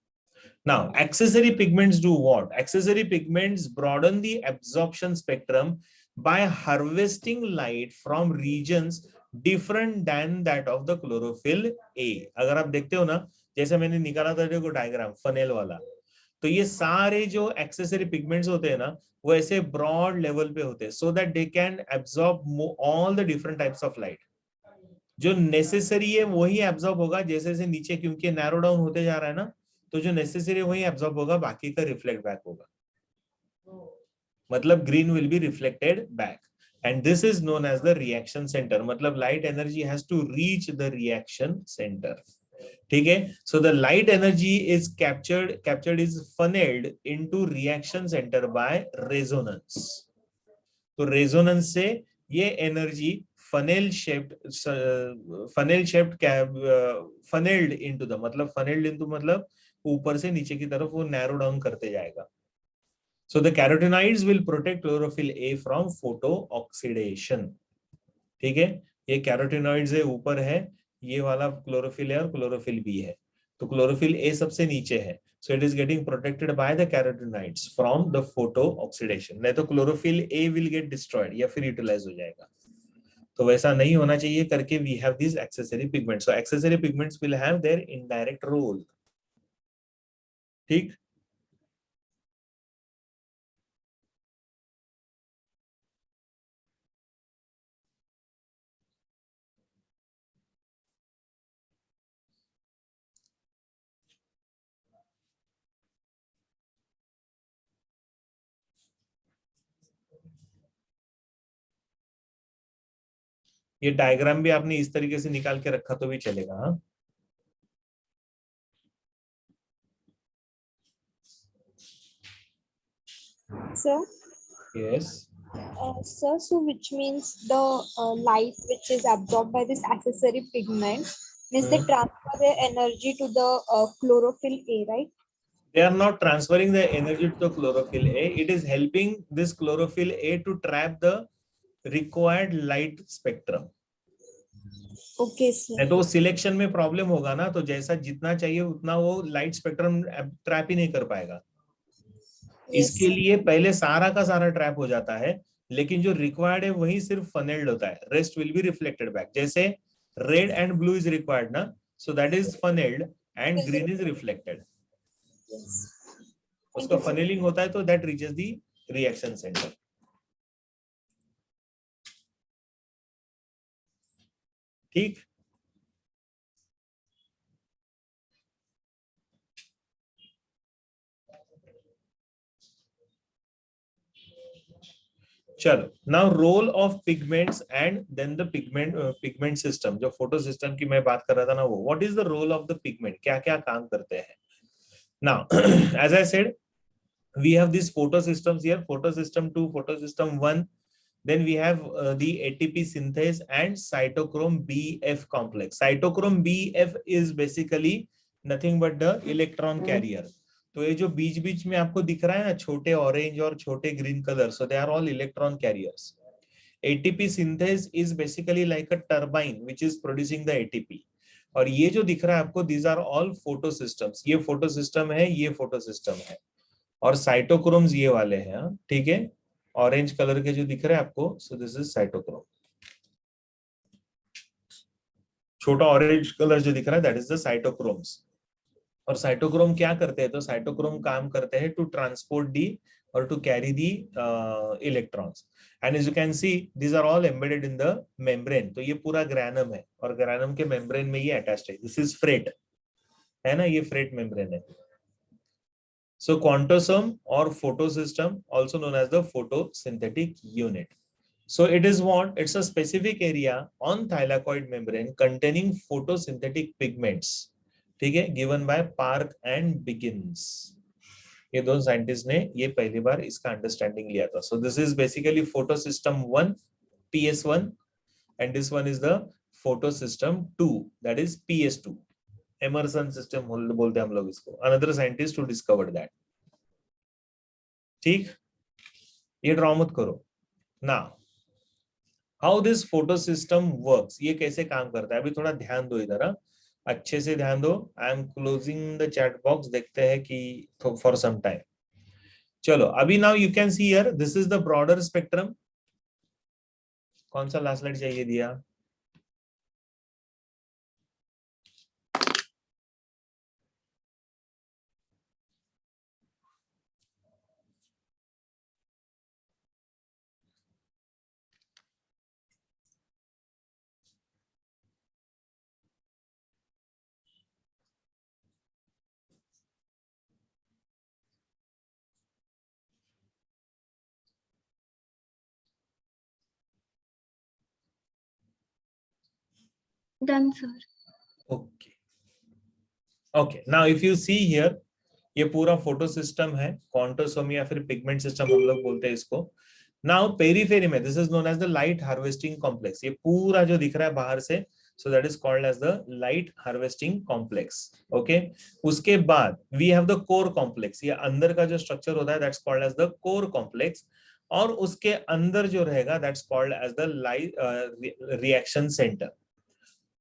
S1: Now, accessory pigments do what? Accessory pigments broaden the absorption spectrum by harvesting light from regions different than that of the chlorophyll A. अगर आप देखते हो ना, जैसे मैंने निकाला था देखो डायग्राम फनेल वाला, तो ये सारे जो एक्सेसरी पिगमेंट्स होते हैं ना, वो ऐसे ब्रॉड लेवल पे होते हैं, so that they can absorb all the different types of light. जो नेसेसरी है वही एब्जॉर्ब होगा, जैसे जैसे नीचे क्योंकि नैरो डाउन होते जा रहा है ना, तो जो नेसेसरी वही एब्जॉर्ब होगा, बाकी का रिफ्लेक्ट बैक होगा. मतलब green will be reflected back, and this is known as the reaction centre. मतलब light energy has to reach the reaction centre. ठीक है, so the light energy is captured is funnelled into reaction centre by resonance. तो resonance से ये energy funnel shaped funnelled into the, मतलब funnelled into मतलब ऊपर से नीचे की तरफ वो नैरो डाउन करते जाएगा. So the carotenoids will protect chlorophyll A from photo-oxidation. ठीक है, ये carotenoids है, ऊपर है, ये वाला chlorophyll है और chlorophyll B है. तो chlorophyll A सबसे नीचे है. So it is getting protected by the carotenoids from the photo-oxidation. नहीं तो chlorophyll A will get destroyed या फिर utilize हो जाएगा. तो वैसा नहीं होना चाहिए करके we have these accessory pigments. So accessory pigments will have their indirect role. ठीक. ये डायग्राम भी आपने इस तरीके से निकाल के रखा तो भी चलेगा. हाँ,
S4: Sir,
S1: yes.
S4: sir, so which means the light which is absorbed by this accessory pigment means they transfer their energy to the chlorophyll A, right?
S1: They are not transferring the energy to the chlorophyll A. It is helping this chlorophyll A to trap the required light spectrum.
S4: Okay, sir.
S1: नहीं तो selection में problem होगा ना, तो जैसा जितना चाहिए उतना वो लाइट स्पेक्ट्रम ट्रैप ही नहीं कर पाएगा. इसके लिए पहले सारा का सारा ट्रैप हो जाता है, लेकिन जो रिक्वायर्ड है वही सिर्फ फनेल्ड होता है, rest will be reflected back. जैसे red and blue is required ना, so that is funnelled and green is reflected. उसका फनेलिंग होता है तो that reaches the reaction centre. ठीक. चलो, now role of pigments and then the pigment system. जो photo system की मैं बात कर रहा था ना, वो what is the role of the pigment, क्या क्या काम करते हैं. Now as I said, we have these photo systems here, photo system 2, photo system 1. Then we have the ATP synthase and cytochrome Bf complex. Cytochrome Bf is basically nothing but the electron carrier. तो ये जो बीच बीच में आपको दिख रहा है ना, छोटे ऑरेंज और छोटे green colour, so they are all electron carriers. ATP synthase is basically like a turbine which is producing the ATP. और ये जो दिख रहा है आपको, these are all photo systems. ये photo system है, ये photo system है, और साइटोक्रोम्स ये वाले हैं. ठीक है, ऑरेंज कलर के जो दिख रहे हैं आपको, सो दिस इज साइटोक्रोम. छोटा ऑरेंज कलर जो दिख रहा है दैट इज द साइटोक्रोम्स. और साइटोक्रोम क्या करते हैं, तो साइटोक्रोम काम करते हैं टू ट्रांसपोर्ट दी और to carry the electrons. And as you can see these are all embedded in the membrane. तो ये पूरा ग्रैनम है और ग्रैनम के मेम्ब्रेन में ये अटैच्ड है. दिस इज फ्रेट है ना, ये फ्रेट मेम्ब्रेन है. So quantosome or photosystem, also known as the photosynthetic unit. So it is what? It's a specific area on thylakoid membrane containing photosynthetic pigments. ठीक है, given by Park and Biggins. ये दोनों scientist ने ये पहली बार इसका understanding लिया था. So this is basically photosystem 1, PS1, and this one is the photosystem 2, that is PS2. Emerson system बोलते हैं हम लोग इसको. Another scientist who discovered that. ठीक, ये ड्रॉ मत करो. Now, how this photosystem works, ये कैसे काम करता है, अभी थोड़ा ध्यान दो इधर, अच्छे से ध्यान दो. I am closing the chat box, देखते हैं कि फॉर सम टाइम. चलो अभी now you can see here, this is the broader spectrum. कौन सा लास्ट स्लाइड चाहिए दिया?
S3: Done, sir.
S1: Okay okay. Now if you see here, ये पूरा फोटो सिस्टम है, क्वांटोसोम या फिर पिगमेंट सिस्टम हम लोग बोलते हैं इसको. नाउ पेरीफेरी में this is known as the light harvesting complex. ये पूरा जो दिख रहा है बाहर से, so that is called as the light harvesting complex. Okay, उसके बाद we have the core complex. ये अंदर का जो स्ट्रक्चर होता है that's called as the core complex. और उसके अंदर जो रहेगा that's called as the light reaction centre.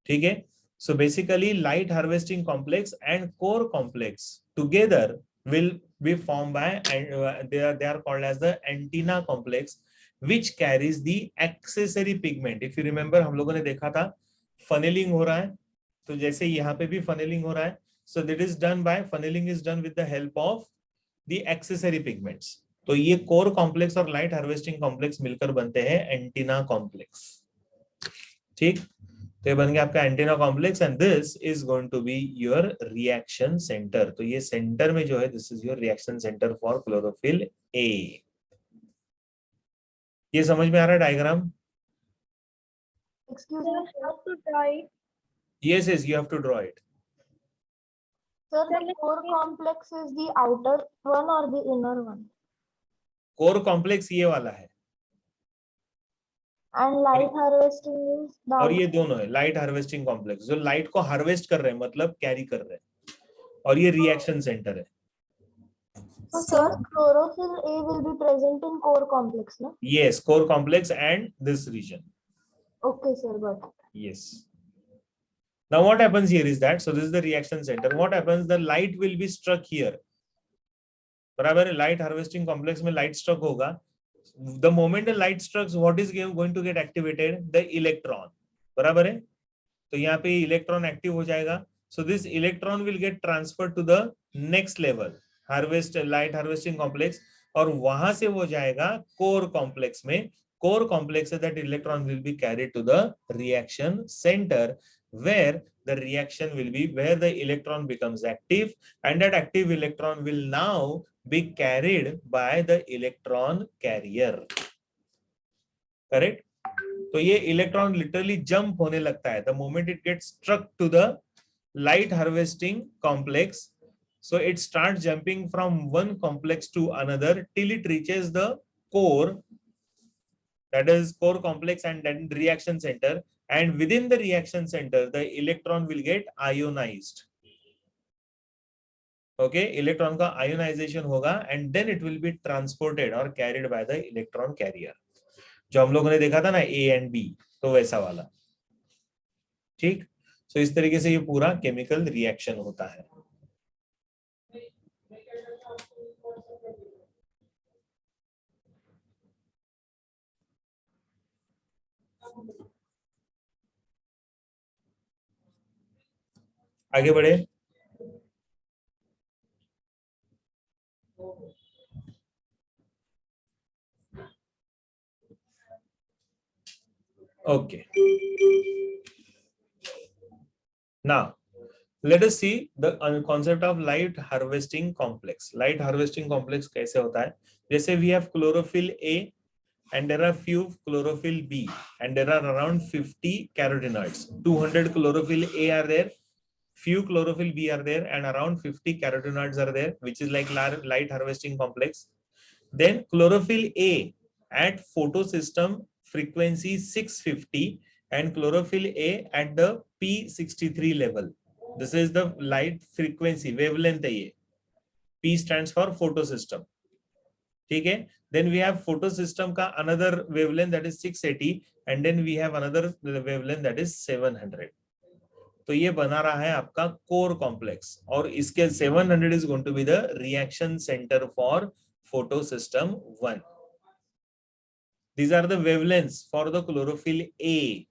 S1: ठीक है. So basically light harvesting complex and core complex together will be formed by, and they are called as the antenna complex, which carries the accessory pigment. If you remember, हम लोगों ने देखा था funneling हो रहा है, तो जैसे यहाँ पे भी funneling हो रहा है. So that is done by, funneling is done with the help of the accessory pigments. तो ये core complex और light harvesting complex मिलकर बनते हैं antenna complex. ठीक, तो ये बन गया आपका antenna complex. And this is going to be your reaction centre. तो ये सेंटर में जो है, this is your reaction centre for chlorophyll A. ये समझ में आ रहा है diagram?
S4: Excuse me, how to draw it?
S1: Yes, yes, you have to draw it.
S8: Sir, the core complex is the outer one or the inner one?
S1: Core complex ये वाला है,
S8: And light harvesting is the
S1: और ये
S8: outer.
S1: दोनों है light harvesting complex, जो light को harvest कर रहे हैं, मतलब कैरी कर रहे हैं. और ये रिएक्शन सेंटर है.
S8: So, sir, chlorophyll A will be present in core complex, no?
S1: Yes, core complex and this region.
S8: Okay, sir, got it.
S1: Yes. Now what happens here is that, so this is the reaction center. What happens, the light will be struck here. बराबर है, light harvesting complex में light struck होगा. The moment the light strikes, what is going to get activated? The electron. बराबर है, तो यहाँ पे electron active हो जाएगा. So this electron will get transferred to the next level, light harvesting complex, और वहां से वो जाएगा कोर कॉम्प्लेक्स में. कोर कॉम्प्लेक्स है that electron will be carried to the reaction center, where the reaction will be, where the electron becomes active, and that active electron will now be carried by the electron carrier. Correct? तो ये electron literally jump होने लगता है the moment it gets struck to the light harvesting complex. So it starts jumping from one complex to another till it reaches the core, that is core complex, and then reaction center. And within the reaction center, the electron will get ionized. Okay, electron का ionization होगा, and then it will be transported और carried by the electron carrier, जो हम लोगों ने देखा था ना ए एंड बी, तो वैसा वाला. ठीक, सो इस तरीके से ये पूरा केमिकल रिएक्शन होता है. आगे बढ़े. Okay. Now, Let us see the concept of light harvesting complex. Light harvesting complex कैसे होता है? जैसे we have chlorophyll A and there are few chlorophyll B and there are around 50 carotenoids. 200 chlorophyll A are there, few chlorophyll B are there, and around 50 carotenoids are there, which is like light harvesting complex. Then chlorophyll A at photosystem frequency 650 and chlorophyll A at the P63 level. This is the light frequency wavelength है ये. P stands for photosystem. ठीक है. Then we have photosystem का another wavelength that is 680 and then we have another wavelength that is 700. तो ये बना रहा है आपका कोर कॉम्प्लेक्स और इसके 700 is going to be the reaction center for photosystem 1. These are the wavelengths for the chlorophyll A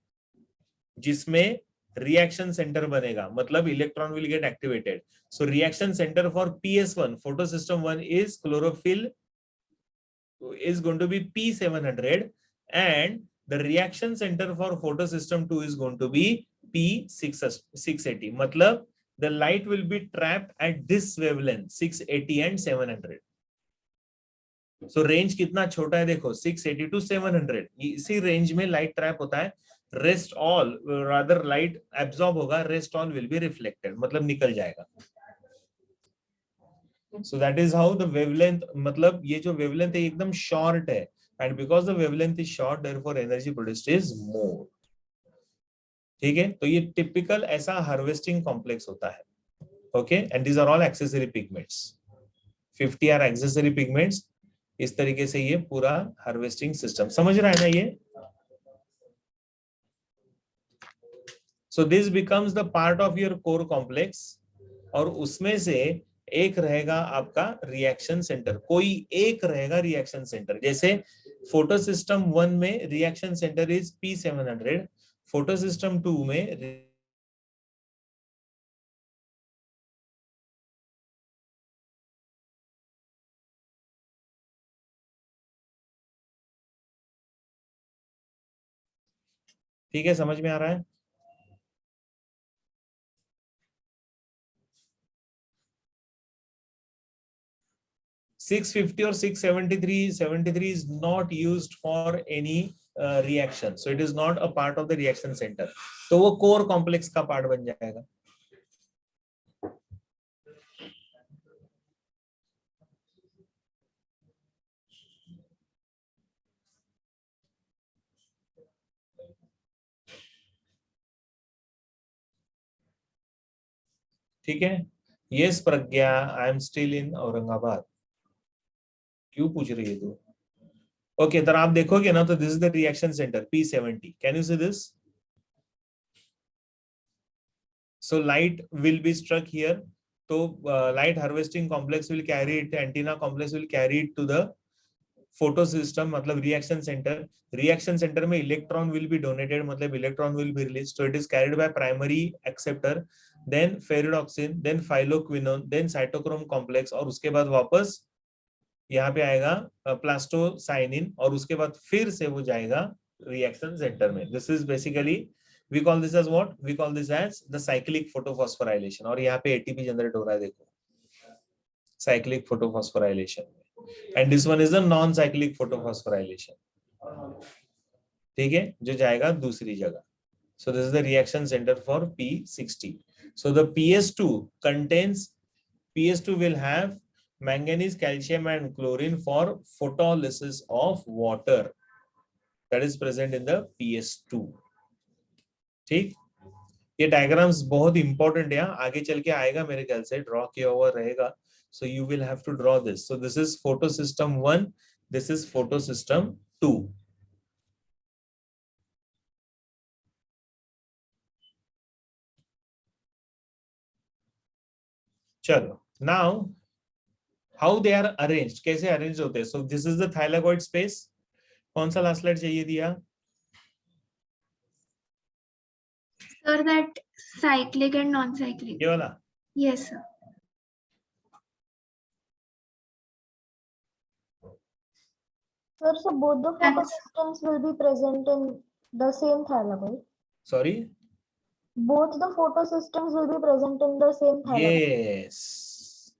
S1: जिसमें reaction center बनेगा, मतलब electron will get activated. So reaction center for PS1 photosystem 1 is chlorophyll is going to be P700 and the reaction center for photosystem 2 is going to be P680. मतलब the light will be trapped at this wavelength 680 and 700. So range कितना छोटा है देखो 680 to 700. इसी range में light trap होता है. Rest all rather light absorb होगा, rest all will be reflected. मतलब निकल जाएगा. So that is how the wavelength, मतलब ये जो wavelength है एकदम short है and because the wavelength is short therefore energy produced is more. ठीक है, तो ये typical ऐसा harvesting complex होता है. Okay, and these are all accessory pigments. 50 are accessory pigments. इस तरीके से ये पूरा हार्वेस्टिंग सिस्टम समझ रहा है ना ये. So this becomes the part of your core complex और उसमें से एक रहेगा आपका रिएक्शन सेंटर. कोई एक रहेगा रिएक्शन सेंटर. जैसे फोटो सिस्टम 1 में reaction centre is P700, photo system 2 में ठीक है, समझ में आ रहा है. $650 or $673 is not used for any reaction, so it is not a part of the reaction center. तो वो core complex का part बन जाएगा. ठीक है. Yes Pragya, I am still in Aurangabad. क्यों पूछ रही है तू? ओके, तो आप देखोगे ना तो this is the reaction centre P70. Can you see this? So light will be struck here. तो light harvesting complex will carry it, antenna complex will carry it to the photo system मतलब reaction centre. Reaction centre में electron will be donated मतलब electron will be release. So it is carried by primary acceptor, then ferredoxin, then phylloquinone, then cytochrome complex और उसके बाद वापस यहाँ पे आएगा प्लास्टोसाइनिन और उसके बाद फिर से वो जाएगा रिएक्शन सेंटर में. This is basically we call this as what? We call this as the cyclic photophosphorylation. और यहाँ पे एटीपी जनरेट हो रहा है देखो, cyclic photophosphorylation. And this one is the non cyclic photophosphorylation. ठीक है, जो जाएगा दूसरी जगह. So this is the reaction centre for P60. So the PS2 contains, PS2 will have manganese, calcium and chlorine for photolysis of water that is present in the PS2. ठीक, ये diagrams बहुत important है, आगे चल के आएगा मेरे ख्याल से, ड्रॉ किया हुआ रहेगा. So you will have to draw this. So this is photo system 1, this is photo system 2. चलो, now how they are arranged, कैसे अरेंज होते हैं. So this is the thylakoid space. कौन सा लास्ट स्लाइड चाहिए दिया?
S3: Sir, that cyclic and non-cyclic.
S1: ये वाला.
S3: Yes, sir.
S8: Sir, so both the
S3: And-
S8: photosystems will be present in the same thylakoid.
S1: Sorry,
S8: both the photosystems will be present in the same thylakoid.
S1: Yes,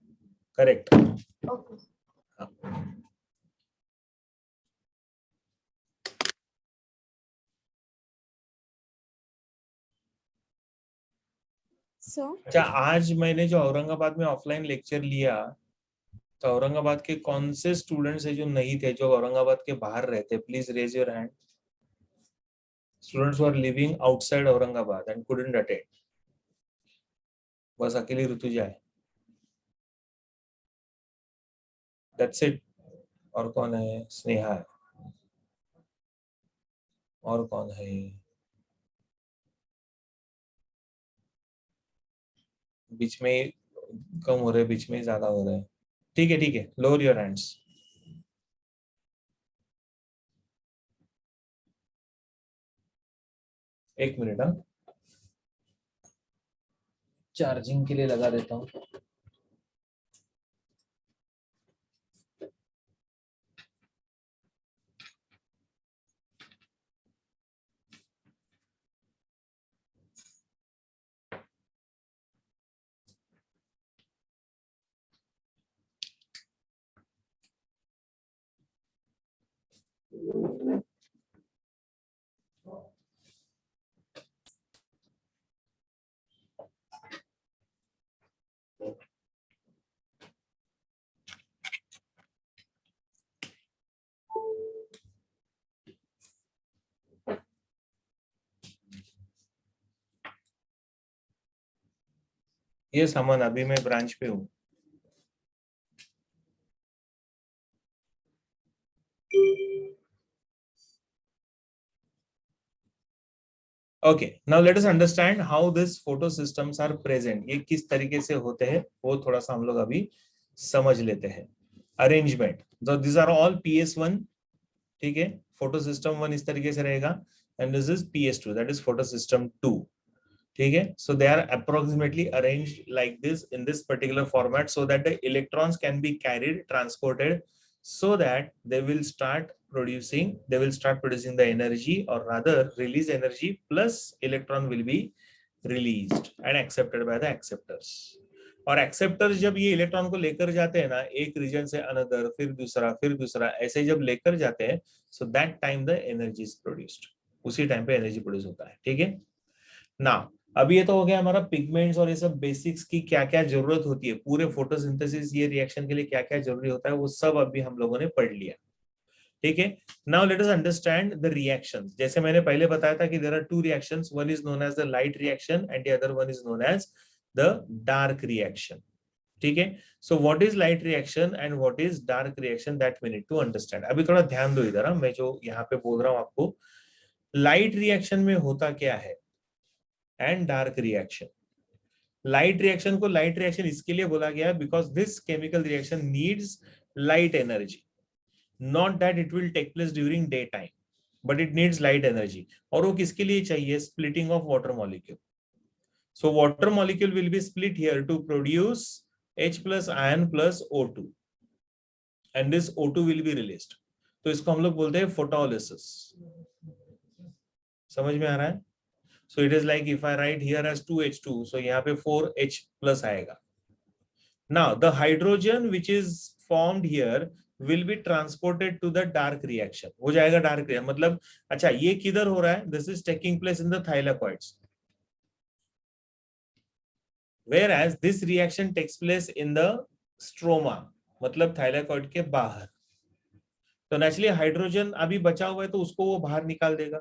S1: correct.
S8: Okay.
S4: So
S1: अच्छा, आज मैंने जो औरंगाबाद में offline lecture लिया, तो औरंगाबाद के कौन से स्टूडेंट्स है जो नहीं थे, जो औरंगाबाद के बाहर रहते? Please raise your hand. Students who are living outside Aurangabad and couldn't attend. बस अकेली ऋतुजा है. That's it. और कौन है? स्नेहा है. और कौन है? बीच में कम हो रहे, बीच में ज्यादा हो रहे हैं. ठीक है, ठीक है, लोअर योर हैंड्स. एक मिनट, हाँ, चार्जिंग के लिए लगा देता हूँ. ये सामान अभी मैं ब्रांच पे हूँ. Okay, now let us understand how these photo systems are present. ये किस तरीके से होते हैं वो थोड़ा सा हम लोग अभी समझ लेते हैं. Arrangement. So these are all PS1. ठीक है, फोटो सिस्टम 1 इस तरीके से रहेगा, and this is PS2, that is photo system 2. ठीक है, so they are approximately arranged like this in this particular format so that the electrons can be carried, transported, so that they will start producing the energy, or rather release energy, plus electron will be released and accepted by the acceptors. और acceptors जब ये electron को लेकर जाते हैं ना, एक reason से अनदर, फिर दूसरा, ऐसे जब लेकर जाते हैं, so that time the energy is produced. उसी टाइम पे एनर्जी प्रोड्यूस होता है. ठीक है ना. अभी ये तो हो गया हमारा पिगमेंट्स और ये सब बेसिक्स की क्या क्या जरूरत होती है, पूरे फोटोसिंथेसिस ये रिएक्शन के लिए क्या क्या जरूरी होता है, वो सब अभी हम लोगों ने पढ़ लिया. ठीक है, now let us understand the reactions. जैसे मैंने पहले बताया था कि there are two reactions, one is known as the light reaction and the other one is known as the dark reaction. ठीक है, so what is light reaction and what is dark reaction, that we need to understand. अभी थोड़ा ध्यान दो इधर, मैं जो यहाँ पे बोल रहा हूँ आपको, लाइट रिएक्शन में होता क्या है and dark reaction. Light reaction को लाइट रिएक्शन इसके लिए बोला गया because this chemical reaction needs light energy, not that it will take place during day time, but it needs light energy. और वो किसके लिए चाहिए? Splitting of water molecule. So water molecule will be split here to produce H plus ion plus O2, and this O2 will be released. तो इसको हम लोग बोलते हैं photolysis. समझ में आ रहा है? So it is like if I write here as 2H2, so यहाँ पे 4H plus आएगा. Now the hydrogen which is formed here will be transported to the dark reaction. हो जाएगा dark reaction. मतलब अच्छा ये किधर हो रहा है? This is taking place in the thylakoids. Whereas this reaction takes place in the stroma, मतलब थाइलाकॉइड के बाहर. तो नेचुरली हाइड्रोजन अभी बचा हुआ है तो उसको वो बाहर निकाल देगा,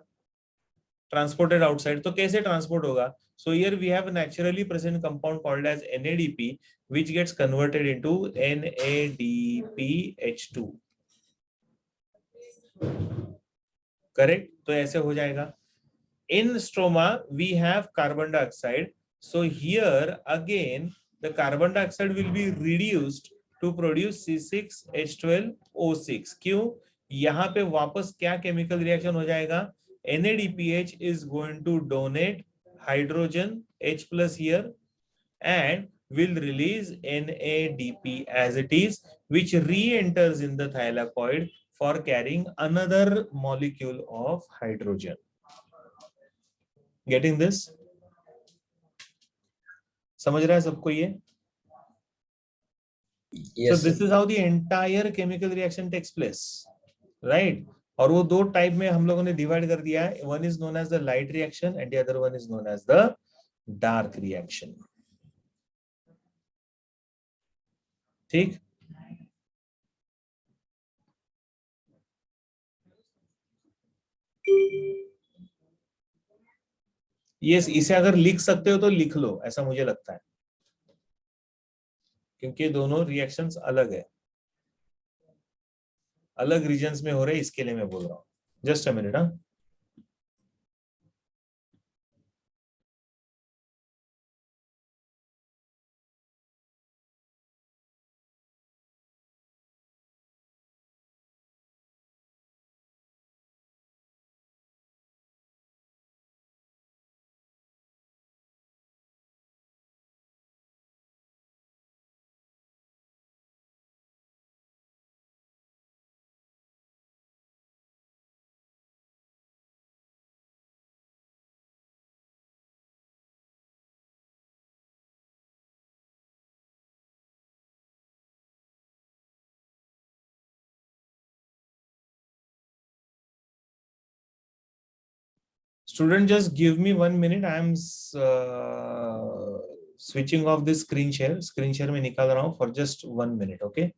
S1: ट्रांसपोर्टेड आउटसाइड. तो कैसे ट्रांसपोर्ट होगा? So here we have naturally present compound called as NADP which gets converted into NADPH2. Correct. तो ऐसे हो जाएगा. In stroma we have carbon dioxide. So here again the carbon dioxide will be reduced to produce C6H12O6. क्यों? यहाँ पे वापस क्या chemical reaction हो जाएगा? NADPH is going to donate hydrogen H plus here and will release NADP as it is, which re-enters in the thylakoid for carrying another molecule of hydrogen. Getting this? समझ रहा है सबको ये? So
S5: Yes,
S1: this
S5: sir.
S1: is how the entire chemical reaction takes place, right? और वो दो type में हम लोगों ने डिवाइड कर दिया है. One is known as the light reaction and the other one is known as the dark reaction. ठीक? यस, इसे अगर लिख सकते हो तो लिख लो, ऐसा मुझे लगता है, क्योंकि दोनों रिएक्शंस अलग है, अलग रीजन्स में हो रहे हैं, इसके लिए मैं बोल रहा हूँ. Just a minute. हाँ, student, just give me 1 minute. I am switching off this screen share. Screen share में निकाल रहा हूँ for just 1 minute. Okay.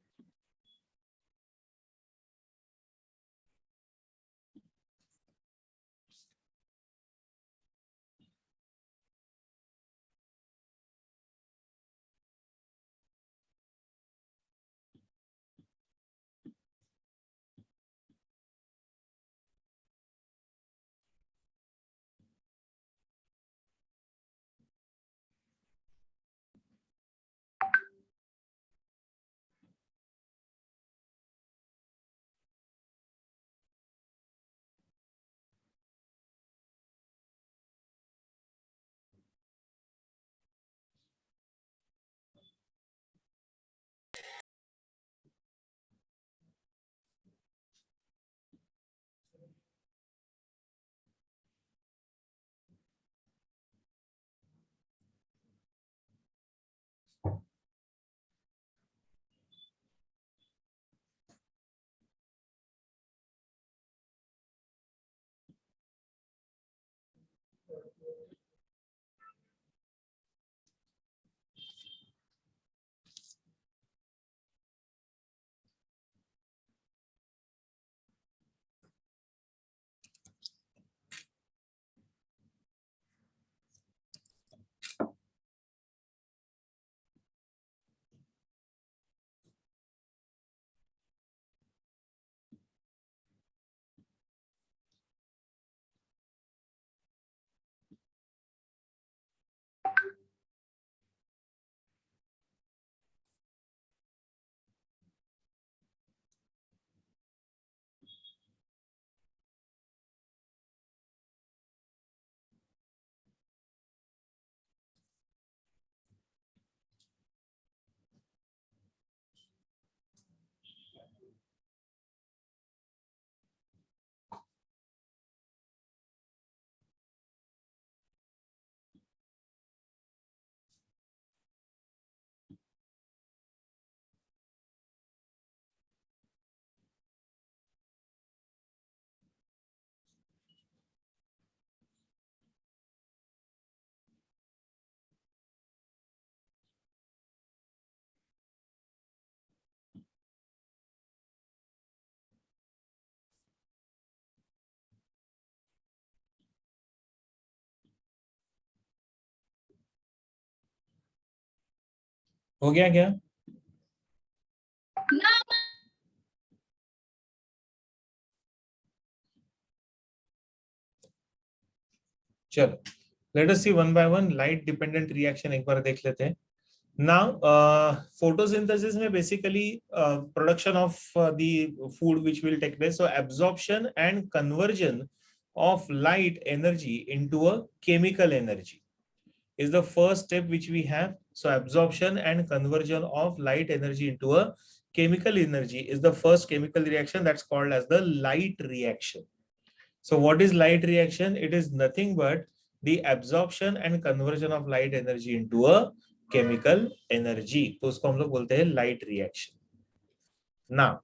S1: हो गया क्या? चलो, let us see one by one. Light dependent reaction एक बार देख लेते हैं. Now, photosynthesis में basically production of the food which will take place. So absorption and conversion of light energy into a chemical energy is the first step which we have. So absorption and conversion of light energy into a chemical energy is the first chemical reaction, that's called as the light reaction. So what is light reaction? It is nothing but the absorption and conversion of light energy into a chemical energy, तो उसको हम लोग बोलते हैं light reaction. ना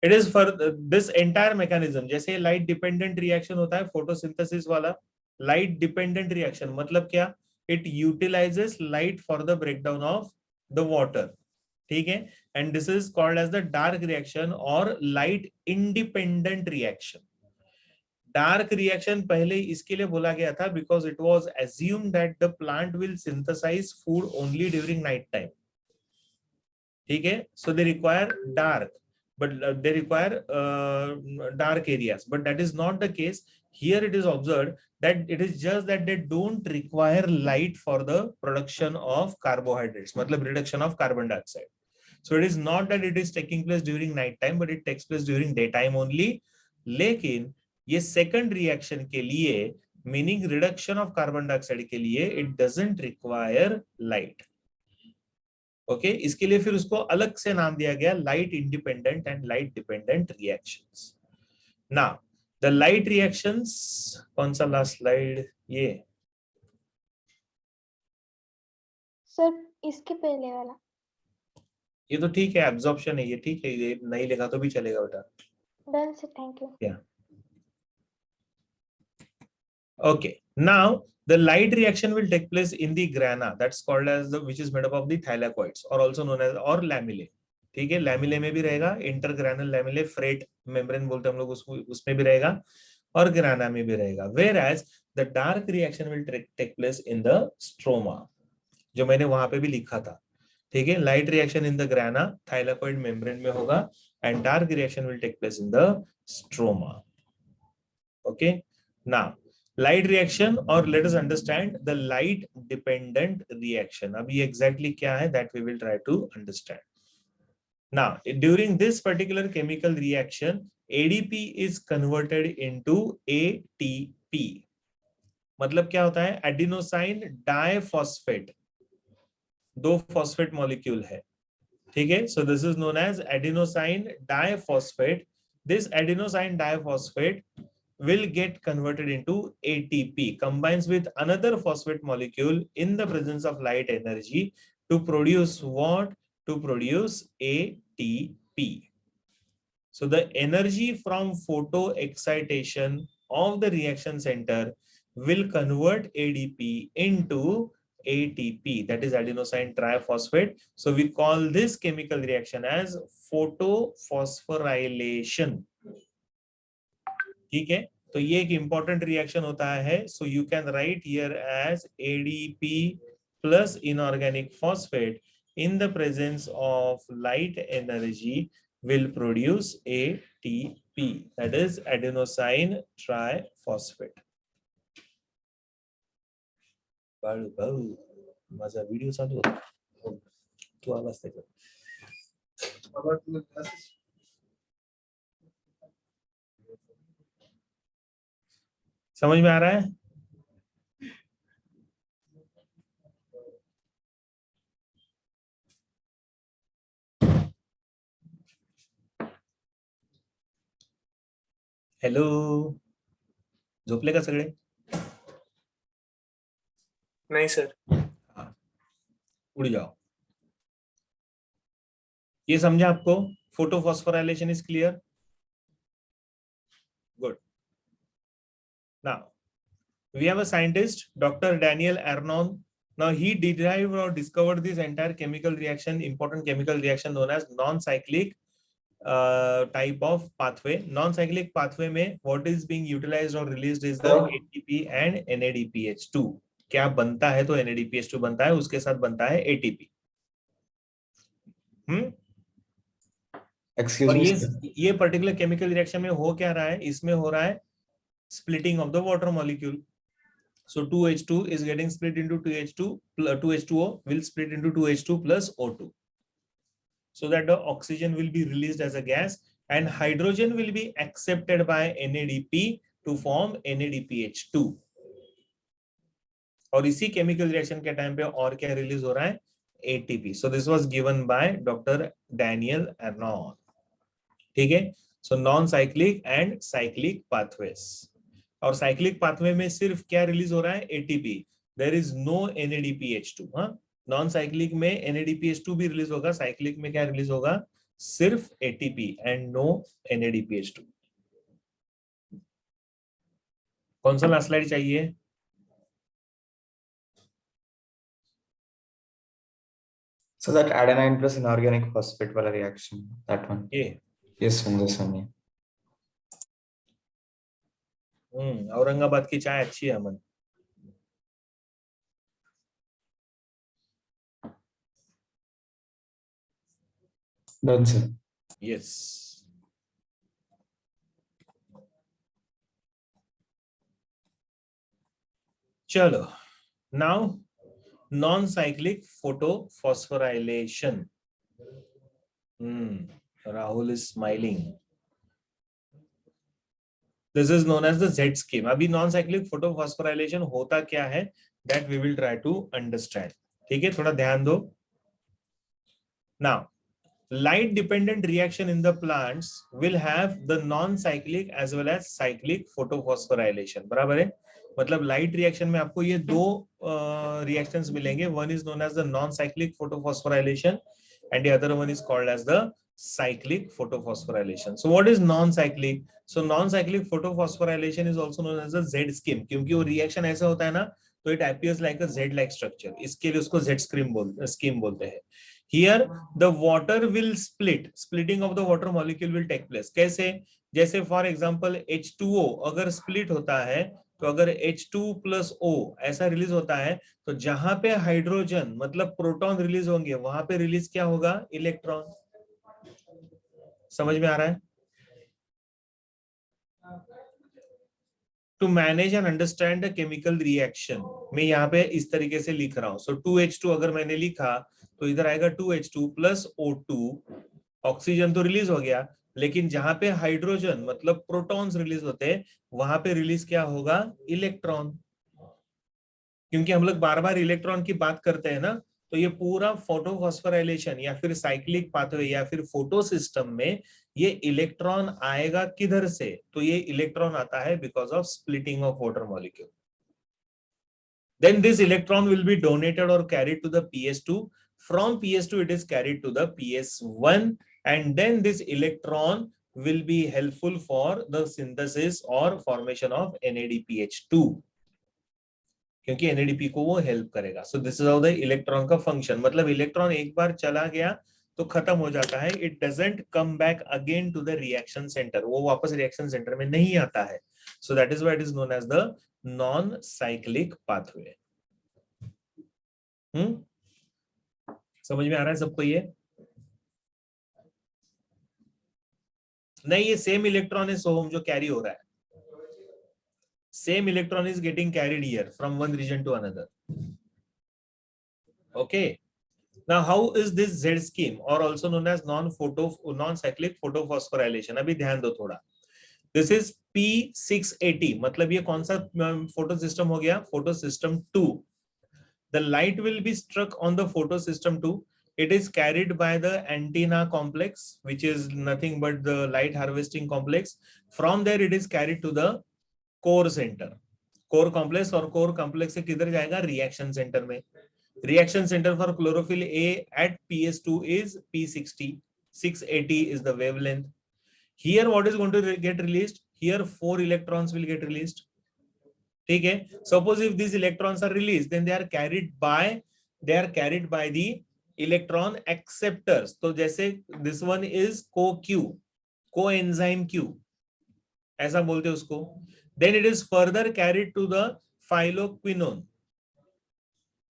S1: it is for this entire mechanism, जैसे light dependent reaction होता है फोटोसिंथेसिस वाला, लाइट डिपेंडेंट रिएक्शन मतलब क्या, it utilizes light for the breakdown of the water, ठीक है, and this is called as the dark reaction और light independent reaction. Dark reaction पहले इसके लिए बोला गया था because it was assumed that the plant will synthesize food only during night time, ठीक है, so they require dark, but they require dark areas, but that is not the case here. It is observed that it is just that they don't require light for the production of carbohydrates, matlab reduction of carbon dioxide. So it is not that it is taking place during night time, but it takes place during daytime only. लेकिन ये second reaction के लिए, meaning reduction of carbon dioxide के लिए, it doesn't require light. Okay इसके लिए फिर उसको अलग से नाम दिया गया light independent and light dependent reactions. Now the light reactions, कौन सा लास्ट स्लाइड, ये
S8: सर इसके पहले वाला।
S1: ये तो ठीक है, एब्जॉर्प्शन है ये, ठीक है, ये नहीं लिखा तो भी चलेगा बेटा।
S8: Done sir, thank you.
S1: Okay, now the light reaction will take place in the grana, that's called as the, which is made up of the thylakoids or also known as or lamellae, ठीक है, lamellae में भी रहेगा, intergranal lamellae, freight membrane बोलते हैं हम लोग उसको, उसमें भी रहेगा और grana में भी रहेगा। Whereas the dark reaction will take place in the stroma, जो मैंने वहां पे भी लिखा था, ठीक है, light reaction in the grana, thylakoid membrane में होगा and dark reaction will take place in the stroma. Okay, now light reaction और let us understand the light dependent reaction. अब ये एग्जैक्टली क्या है that we will try to understand. Now during this particular chemical reaction ADP is converted into ATP. मतलब क्या होता है, adenosine diphosphate, दो फॉस्फेट मॉलिक्यूल है, ठीक है, so this is known as adenosine diphosphate. This adenosine diphosphate will get converted into ATP, combines with another phosphate molecule in the presence of light energy to produce what? To produce ATP. So the energy from photo excitation of the reaction center will convert ADP into ATP, that is adenosine triphosphate. So we call this chemical reaction as photophosphorylation. ठीक है, तो ये एक important reaction होता है। So you can write here as ADP plus inorganic phosphate in the presence of light energy will produce ATP, that is adenosine triphosphate. माझा video चालू होता, तू आवाज त्याचा समझ में आ रहा है? हेलो, झोपले का सगळे?
S6: नहीं सर।
S1: उड़ जाओ। ये समझा आपको? Photophosphorylation is clear? Good. Now, we have a scientist, Dr. Daniel Arnon. Now, he derived or discovered this entire chemical reaction, important chemical reaction known as non-cyclic type of pathway. Non-cyclic pathway में what is being utilized or released is the ATP and NADPH2. क्या बनता है तो NADPH2 बनता है, उसके साथ बनता है ATP. और ये पर्टिकुलर केमिकल रिएक्शन में हो क्या रहा है, इसमें हो रहा है splitting of the water molecule. So 2H2 is getting split into 2H2O will split into 2H2 plus O2. So that the oxygen will be released as a gas and hydrogen will be accepted by NADP to form NADPH2. और इसी chemical reaction के time पे और क्या release हो रहा है? ATP. So this was given by Dr. Daniel Arnon. ठीक है? So non-cyclic and cyclic pathways. और साइक्लिक पाथवे में सिर्फ क्या रिलीज हो रहा है? ATP. There is no NADPH2। हाँ, नॉन साइक्लिक में NADPH2 भी रिलीज होगा, साइक्लिक में क्या रिलीज होगा, सिर्फ ATP एंड नो NADPH2। कौन सा लास्ट स्लाइड चाहिए?
S9: So that adenine plus inorganic phosphate wala reaction, that one.
S1: ये
S9: Yes, from this one. Yeah.
S1: Aurangabad की चाय अच्छी है अमन।
S9: Done, sir.
S1: यस, चलो now non-cyclic photophosphorylation. Rahul is smiling. This is known as the Z scheme. अभी non-cyclic photophosphorylation होता क्या है, that we will try to understand. ठीक है, थोड़ा ध्यान दो. Now, light dependent reaction in the plants will have the non-cyclic as well as cyclic photophosphorylation. बराबर है? मतलब लाइट रिएक्शन में आपको ये दो रिएक्शंस मिलेंगे. One is known as the non cyclic photophosphorylation and the other one is called as the cyclic photophosphorylation. So what is non-cyclic? So non-cyclic photophosphorylation is also known as a Z scheme. क्योंकि वो reaction ऐसा होता है ना, तो it appears like a Z-like structure. इसके लिए उसको Z scheme बोलते हैं. Here the water will split. Splitting of the water molecule will take place. कैसे? जैसे फॉर एग्जाम्पल H2O अगर स्प्लिट होता है, तो अगर H2 plus O ऐसा रिलीज होता है, तो जहां पे हाइड्रोजन मतलब प्रोटॉन रिलीज होंगे, वहां पे रिलीज क्या होगा, इलेक्ट्रॉन. समझ में आ रहा है? To manage and understand the chemical reaction, मैं यहाँ पे इस तरीके से लिख रहा हूं. सो 2H2 अगर मैंने लिखा, तो इधर आएगा 2H2 plus O2. ऑक्सीजन तो रिलीज हो गया, लेकिन जहां पे हाइड्रोजन मतलब प्रोटॉन्स रिलीज होते हैं, वहां पे रिलीज क्या होगा, इलेक्ट्रॉन. क्योंकि हम लोग बार बार इलेक्ट्रॉन की बात करते हैं ना, तो ये पूरा फोटोफॉस्फोराइलेशन या फिर साइक्लिक पाथवे या फिर फोटो सिस्टम में ये इलेक्ट्रॉन आएगा किधर से, तो ये इलेक्ट्रॉन आता है because of splitting of water molecule. Then this electron will be donated or carried to the PS2. From PS2 it is carried to the PS1, and then this electron will be helpful for the synthesis or formation of NADPH2. क्योंकि NADP को वो help करेगा. So this is how the electron का function. मतलब electron एक बार चला गया तो खत्म हो जाता है. It doesn't come back again to the reaction center. वो वापस reaction center में नहीं आता है. So that is why it is known as the non-cyclic pathway. समझ में आ रहा है सबको? ये नहीं, ये सेम इलेक्ट्रॉन है सोहम जो कैरी हो रहा है. Same electron is getting carried here from one region to another. Okay. Now, how is this Z scheme, or also known as non-cyclic photophosphorylation? अभी ध्यान दो थोड़ा. This is P680. मतलब ये कौन सा photo system हो गया? Photo system 2. The light will be struck on the photo system 2. It is carried by the antenna complex, which is nothing but the light harvesting complex. From there, it is carried to the core center. Core complex, और core complex से किधर जाएगा, reaction centre में. Reaction centre for chlorophyll a at PS2 is P60. 680 is the wavelength. Here what is going to get released? Here 4 electrons will get released. ठीक है. Suppose if these electrons are released, then they are carried by the electron acceptors. तो जैसे this one is CoQ, coenzyme Q, ऐसा बोलते हैं उसको. Then it is further carried to the phylloquinone.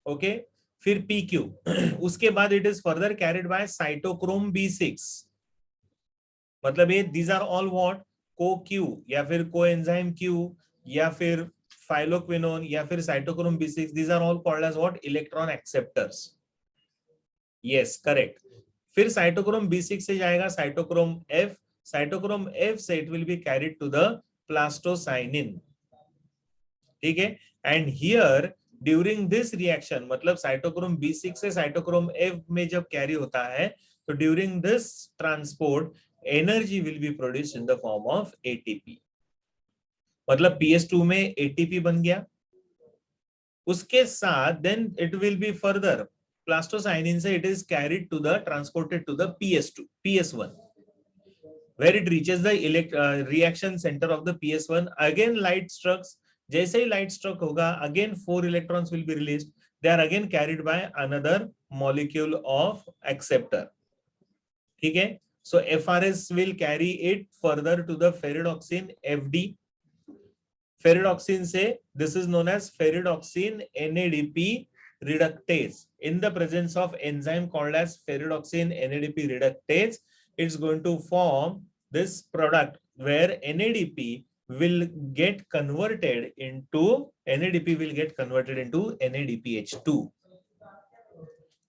S1: Okay, फिर PQ. उसके बाद it is further carried by cytochrome B6. मतलब ये these are all what? CoQ या फिर coenzyme Q या फिर phylloquinone या फिर cytochrome B6. These are all called as what? Electron acceptors. Yes, correct. फिर cytochrome B6 से जाएगा cytochrome F. Cytochrome F से it will be carried to the plastocyanin. ठीक है. And here during this reaction, मतलब cytochrome B6 से cytochrome F में जब कैरी होता है, तो during this transport energy will be produced in the form of ATP. मतलब PS2 में ATP बन गया, उसके साथ then it will be further plastocyanin से it is carried to the transported to the PS2 PS1 where it reaches the reaction center of the PS1. Again light strikes, जैसे ही light struck होगा again 4 electrons will be released. They are again carried by another molecule of acceptor. ठीक है, so FRS will carry it further to the ferredoxin FD. Ferredoxin से this is known as ferredoxin NADP reductase. In the presence of enzyme called as ferredoxin NADP reductase, it's going to form this product where NADP will get converted into NADPH2.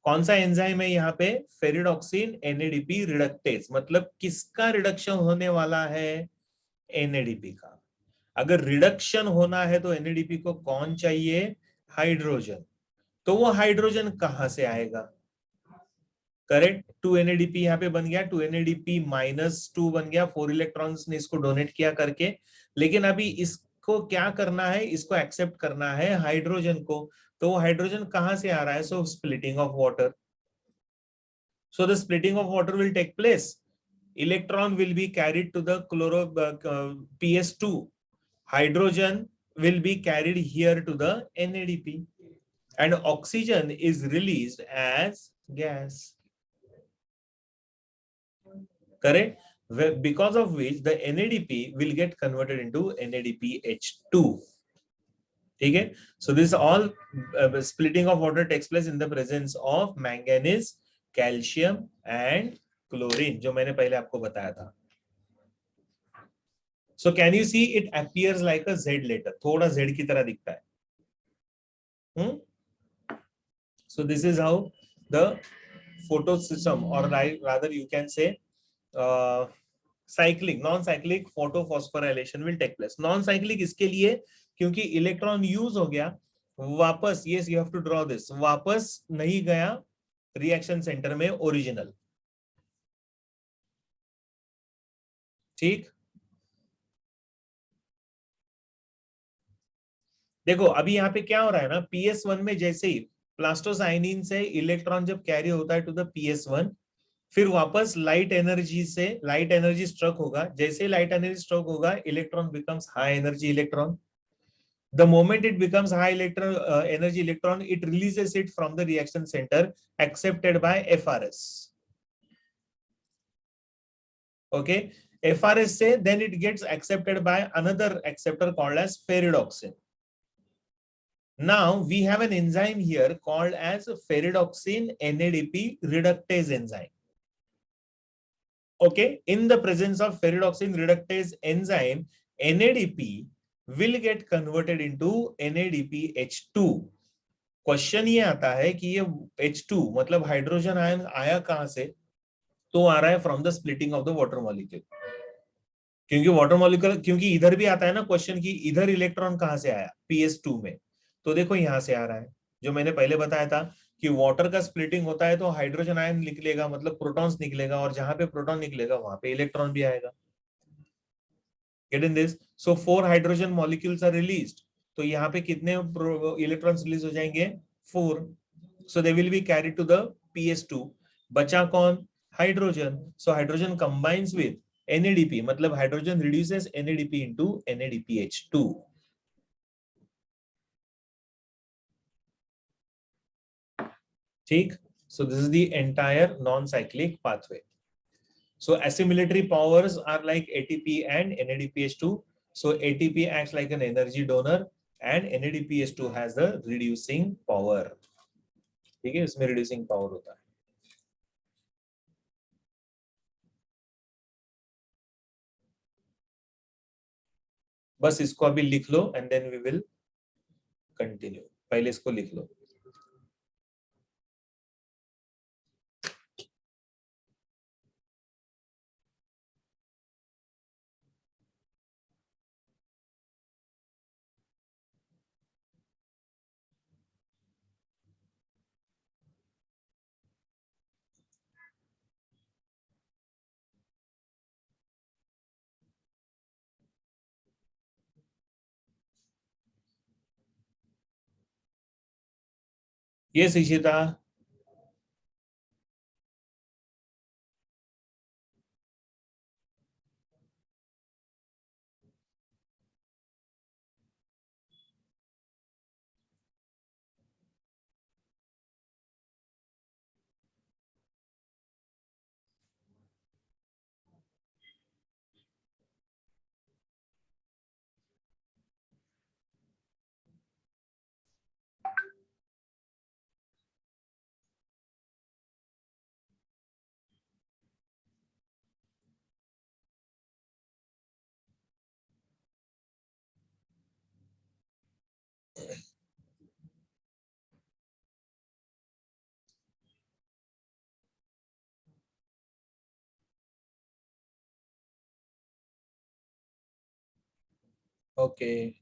S1: कौन सा enzyme है यहाँ पे? Ferredoxin NADP reductase. मतलब किसका reduction होने वाला है? NADP का. अगर रिडक्शन होना है तो NADP को कौन चाहिए? हाइड्रोजन. तो वो हाइड्रोजन कहां से आएगा? करेक्ट, 2 NADP यहाँ पे बन गया, 2 NADP -2 बन गया, 4 इलेक्ट्रॉन्स ने इसको डोनेट किया करके. लेकिन अभी इसको क्या करना है? इसको एक्सेप्ट करना है हाइड्रोजन को. तो वो हाइड्रोजन कहां से आ रहा है? So splitting of water. So the splitting of water will take place. Electron will be carried to the PS2. Hydrogen will be carried here to the NADP and oxygen is released as gas. Correct? Because of which the NADP will get converted into NADPH2. ठीक है? So this all splitting of water takes place in the presence of manganese, calcium and chlorine, जो मैंने पहले आपको बताया था. So can you see it appears like a Z letter? थोड़ा Z की तरह दिखता है. So this is how the photo system, or rather you can say cyclic, non-cyclic photophosphorylation will take place. Non-cyclic इसके लिए क्योंकि इलेक्ट्रॉन यूज हो गया, वापस, yes you have to draw this, वापस नहीं गया रिएक्शन सेंटर में ओरिजिनल. ठीक, देखो अभी यहाँ पे क्या हो रहा है ना, PS1 में जैसे ही प्लास्टोसाइनिन से इलेक्ट्रॉन जब कैरी होता है टू द PS1, फिर वापस लाइट एनर्जी स्ट्रक होगा. जैसे लाइट एनर्जी स्ट्रक होगा, electron becomes high energy electron. The moment it becomes high energy electron, it releases it from the reaction center, accepted by FRS. Okay, FRS say then it gets accepted by another acceptor called as ferredoxin. Now we have an enzyme here called as ferredoxin NADP reductase enzyme. Okay, in the presence of ferredoxin reductase enzyme, NADP will get converted into NADPH2. Question ये आता है कि ये H2 मतलब hydrogen ion आया कहां से? तो आ रहा है from the splitting of the water molecule. क्योंकि वाटर मॉलिक्यूल, क्योंकि इधर भी आता है ना क्वेश्चन की इधर इलेक्ट्रॉन कहां से आया? PS2 में. तो देखो यहां से आ रहा है, जो मैंने पहले बताया था कि वाटर का स्प्लिटिंग होता है तो हाइड्रोजन आयन निकलेगा, मतलब प्रोटॉन्स निकलेगा, और जहां पे प्रोटॉन निकलेगा वहां पे इलेक्ट्रॉन भी आएगा. Get in this? So 4 hydrogen molecules are released. तो यहाँ पे कितने इलेक्ट्रॉन्स रिलीज हो जाएंगे? 4. So they will be carried to the PS2. बचा कौन? Hydrogen. So hydrogen combines with NADP, मतलब hydrogen reduces NADP into NADPH2. ठीक? So this is the entire non-cyclic pathway. So assimilatory powers are like ATP and NADPH2. So ATP acts like an energy donor and NADPH2 has the reducing power. ठीक है, इसमें reducing power होता है. बस इसको अभी लिख लो and then we will continue. पहले इसको लिख लो. Yes, Ishita. Okay.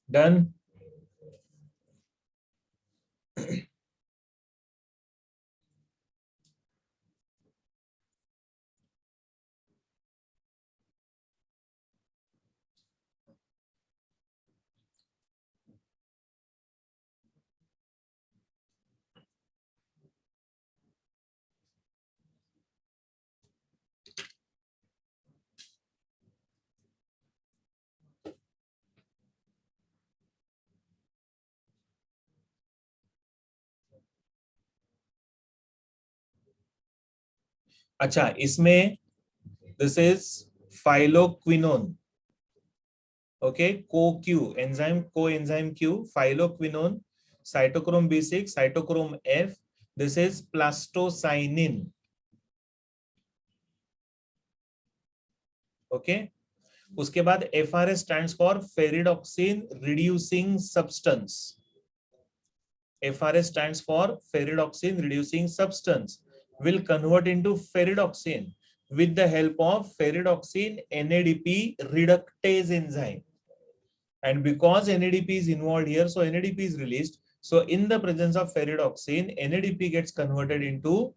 S1: Done. अच्छा, इसमें this is phylloquinone. Okay, CoQ enzyme, coenzyme Q, phylloquinone, cytochrome B6, cytochrome F. This is plastocyanin. Okay. उसके बाद FRS stands for ferredoxin reducing substance. FRS stands for ferredoxin reducing substance. Will convert into ferredoxin with the help of ferredoxin NADP reductase enzyme. And because NADP is involved here, so NADP is released. So in the presence of ferredoxin, NADP gets converted into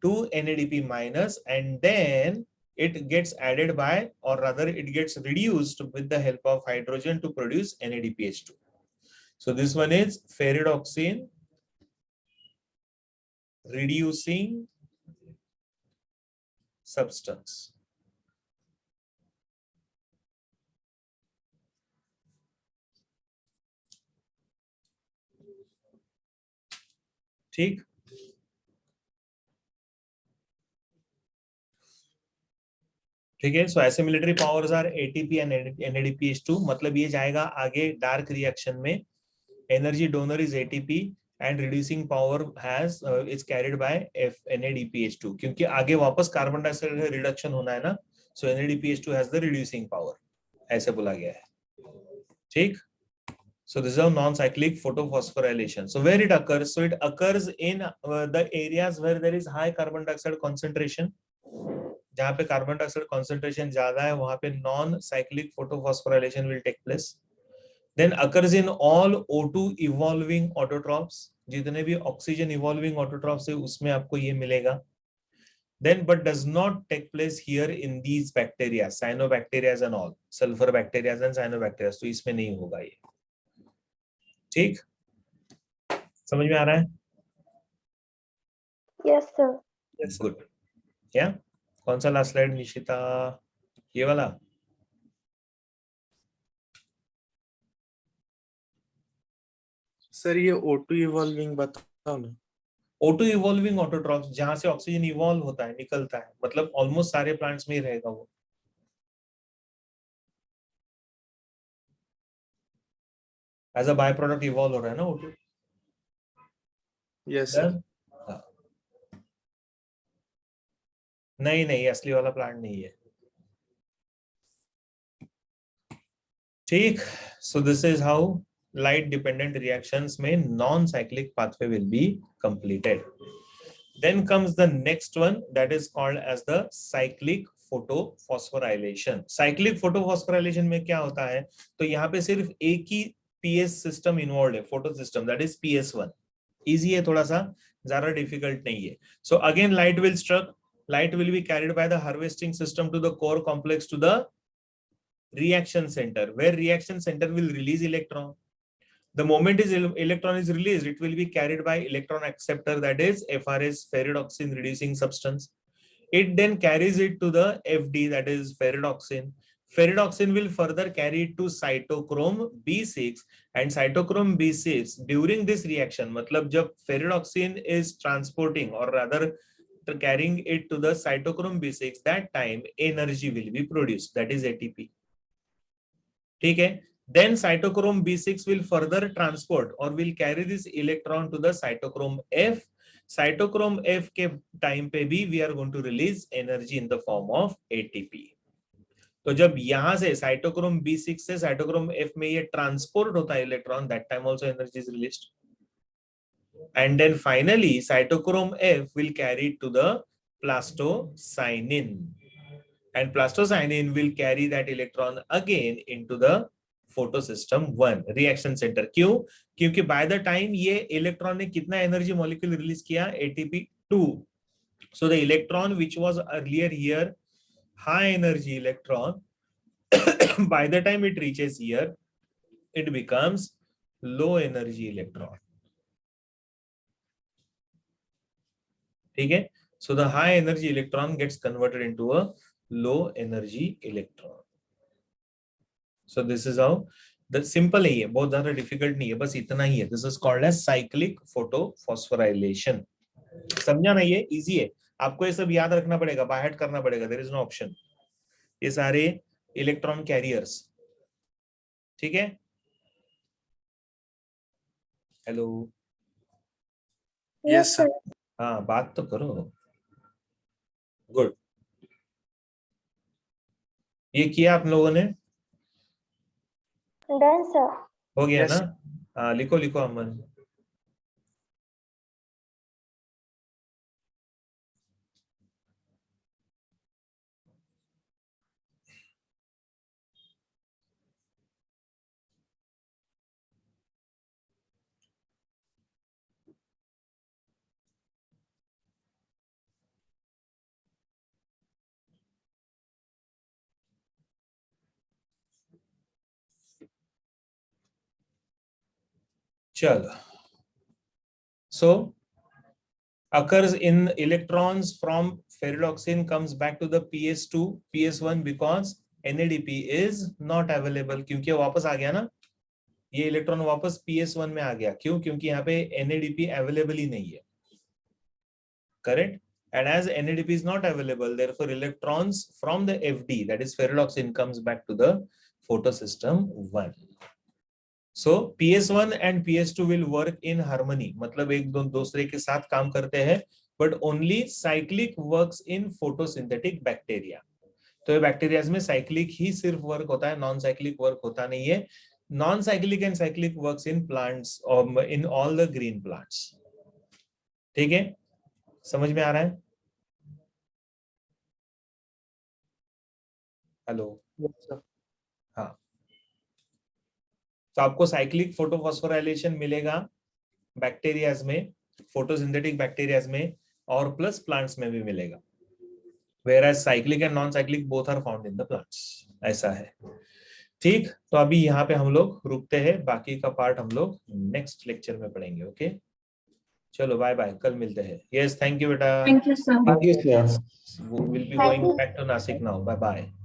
S1: 2 NADP minus, and then it gets added by, or rather it gets reduced with the help of hydrogen to produce NADPH2. So this one is ferredoxin reducing substance. ठीक, ठीक है. सो assimilatory powers are ATP and NADPH2. मतलब ये जाएगा आगे dark reaction में. Energy donor is ATP and reducing power has is carried by NADPH2. क्योंकि आगे वापस कार्बन डाइऑक्साइड का रिडक्शन होना है ना, so NADPH2 has the reducing power. ऐसे बोला गया है. ठीक. So this is a non-cyclic photophosphorylation. So where it occurs? So it occurs in the areas where there is high carbon dioxide concentration. जहाँ पे कार्बन डाइऑक्साइड concentration ज्यादा है, वहाँ पे non-cyclic photophosphorylation will take place. Then occurs in all O2 evolving autotrophs. जितने भी oxygen evolving autotrophs है, उसमें आपको ये मिलेगा. then but does not take place here in these bacteria, cyanobacteria and all, sulfur bacteria and cyanobacteria, तो इसमें नहीं होगा ये. ठीक, समझ में आ रहा है?
S8: Yes, sir.
S1: गुड. क्या कौन सा लास्ट स्लाइड निशिता? ये वाला.
S6: सर ये O2 इवॉल्विंग बताओ ना.
S1: O2 इवॉल्विंग ऑटोट्रॉफ्स, जहां से ऑक्सीजन इवॉल्व होता है, निकलता है, मतलब ऑलमोस्ट सारे प्लांट्स में ही रहेगा वो. As a by product evolve हो रहा है ना O2.
S6: Yes sir.
S1: नहीं नहीं, असली वाला प्लांट नहीं है. ठीक, so this is how light dependent reactions में non-cyclic pathway will be completed. Then comes the next one, that is called as the cyclic photophosphorylation. Cyclic photophosphorylation में क्या होता है? तो यहाँ पे सिर्फ एक ही PS सिस्टम इन्वॉल्व है, photo system, that is PS1. Easy है, थोड़ा सा ज्यादा डिफिकल्ट नहीं है. So again light will struck, light will be carried by the harvesting system to the core complex to the reaction center, where reaction center will release electron. The moment electron is released, it will be carried by electron acceptor, that is FRS, ferredoxin reducing substance. It then carries it to the FD, that is ferredoxin. Ferredoxin will further carry it to cytochrome B6, and cytochrome B6 during this reaction, मतलब जब ferredoxin is transporting or rather carrying it to the cytochrome B6, that time energy will be produced, that is ATP. ठीक है. Then cytochrome B6 will further transport or will carry this electron to the cytochrome F. Cytochrome F के time पे भी we are going to release energy in the form of ATP. तो जब यहाँ से cytochrome B6 से cytochrome F में ये transport होता है electron, that time also energy is released. And then finally cytochrome F will carry it to the plastocyanin, and plastocyanin will carry that electron again into the photosystem 1 reaction center. क्यों? क्योंकि by the time ये electron ने कितना energy molecule release किया? ATP2. So the electron which was earlier here high energy electron, by the time it reaches here, it becomes low energy electron. ठीक है. So the high energy electron gets converted into a low energy electron. So this is how the simple है, बहुत ज्यादा difficult नहीं है, बस इतना ही है. This is called as cyclic photophosphorylation. समझा ना? ये इजी है, आपको ये सब याद रखना पड़ेगा, बाय हार्ट करना पड़ेगा. There is no option. ये सारे इलेक्ट्रॉन कैरियर्स. ठीक है. हेलो.
S6: Yes sir.
S1: हाँ, बात तो करो. गुड. ये किया आप लोगों ने?
S8: Done, sir.
S1: हो गया
S6: Yes.
S1: ना? हाँ, लिखो लिखो अमन. चलो. So occurs in electrons from ferredoxin comes back to the PS2, PS1 because NADP is not available. क्योंकि वापस आ गया ना, ये इलेक्ट्रॉन वापस PS1 में आ गया. क्यों? क्योंकि यहाँ पे NADP अवेलेबल ही नहीं है. Correct? And as NADP is not available, therefore electrons from the FD, that is ferredoxin, comes back to the photosystem 1. So PS1 and PS2 will work in harmony, मतलब एक दूसरे के साथ काम करते हैं, but only cyclic works in photosynthetic bacteria. तो ये बैक्टीरियाज में साइक्लिक ही सिर्फ वर्क होता है, नॉन साइक्लिक वर्क होता नहीं है. Non cyclic and cyclic works in plants और in all the green plants. ठीक है, समझ में आ रहा है? हेलो. हाँ, तो आपको साइक्लिक फोटोफॉस्फोराइलेशन मिलेगा बैक्टीरियाज में, फोटोसिंथेटिक बैक्टीरियाज में, और प्लस प्लांट्स में भी मिलेगा. whereas cyclic and non-cyclic both are found in the plants. ऐसा है. ठीक, तो अभी यहाँ पे हम लोग रुकते हैं, बाकी का पार्ट हम लोग नेक्स्ट लेक्चर में पढ़ेंगे. ओके, चलो बाय बाय, कल मिलते हैं. यस, थैंक यू बेटा.
S7: Thank you, sir.
S9: Thank you, sir.
S1: We'll be
S8: Thank
S1: going
S8: you.
S1: back to Nasik now. Bye bye.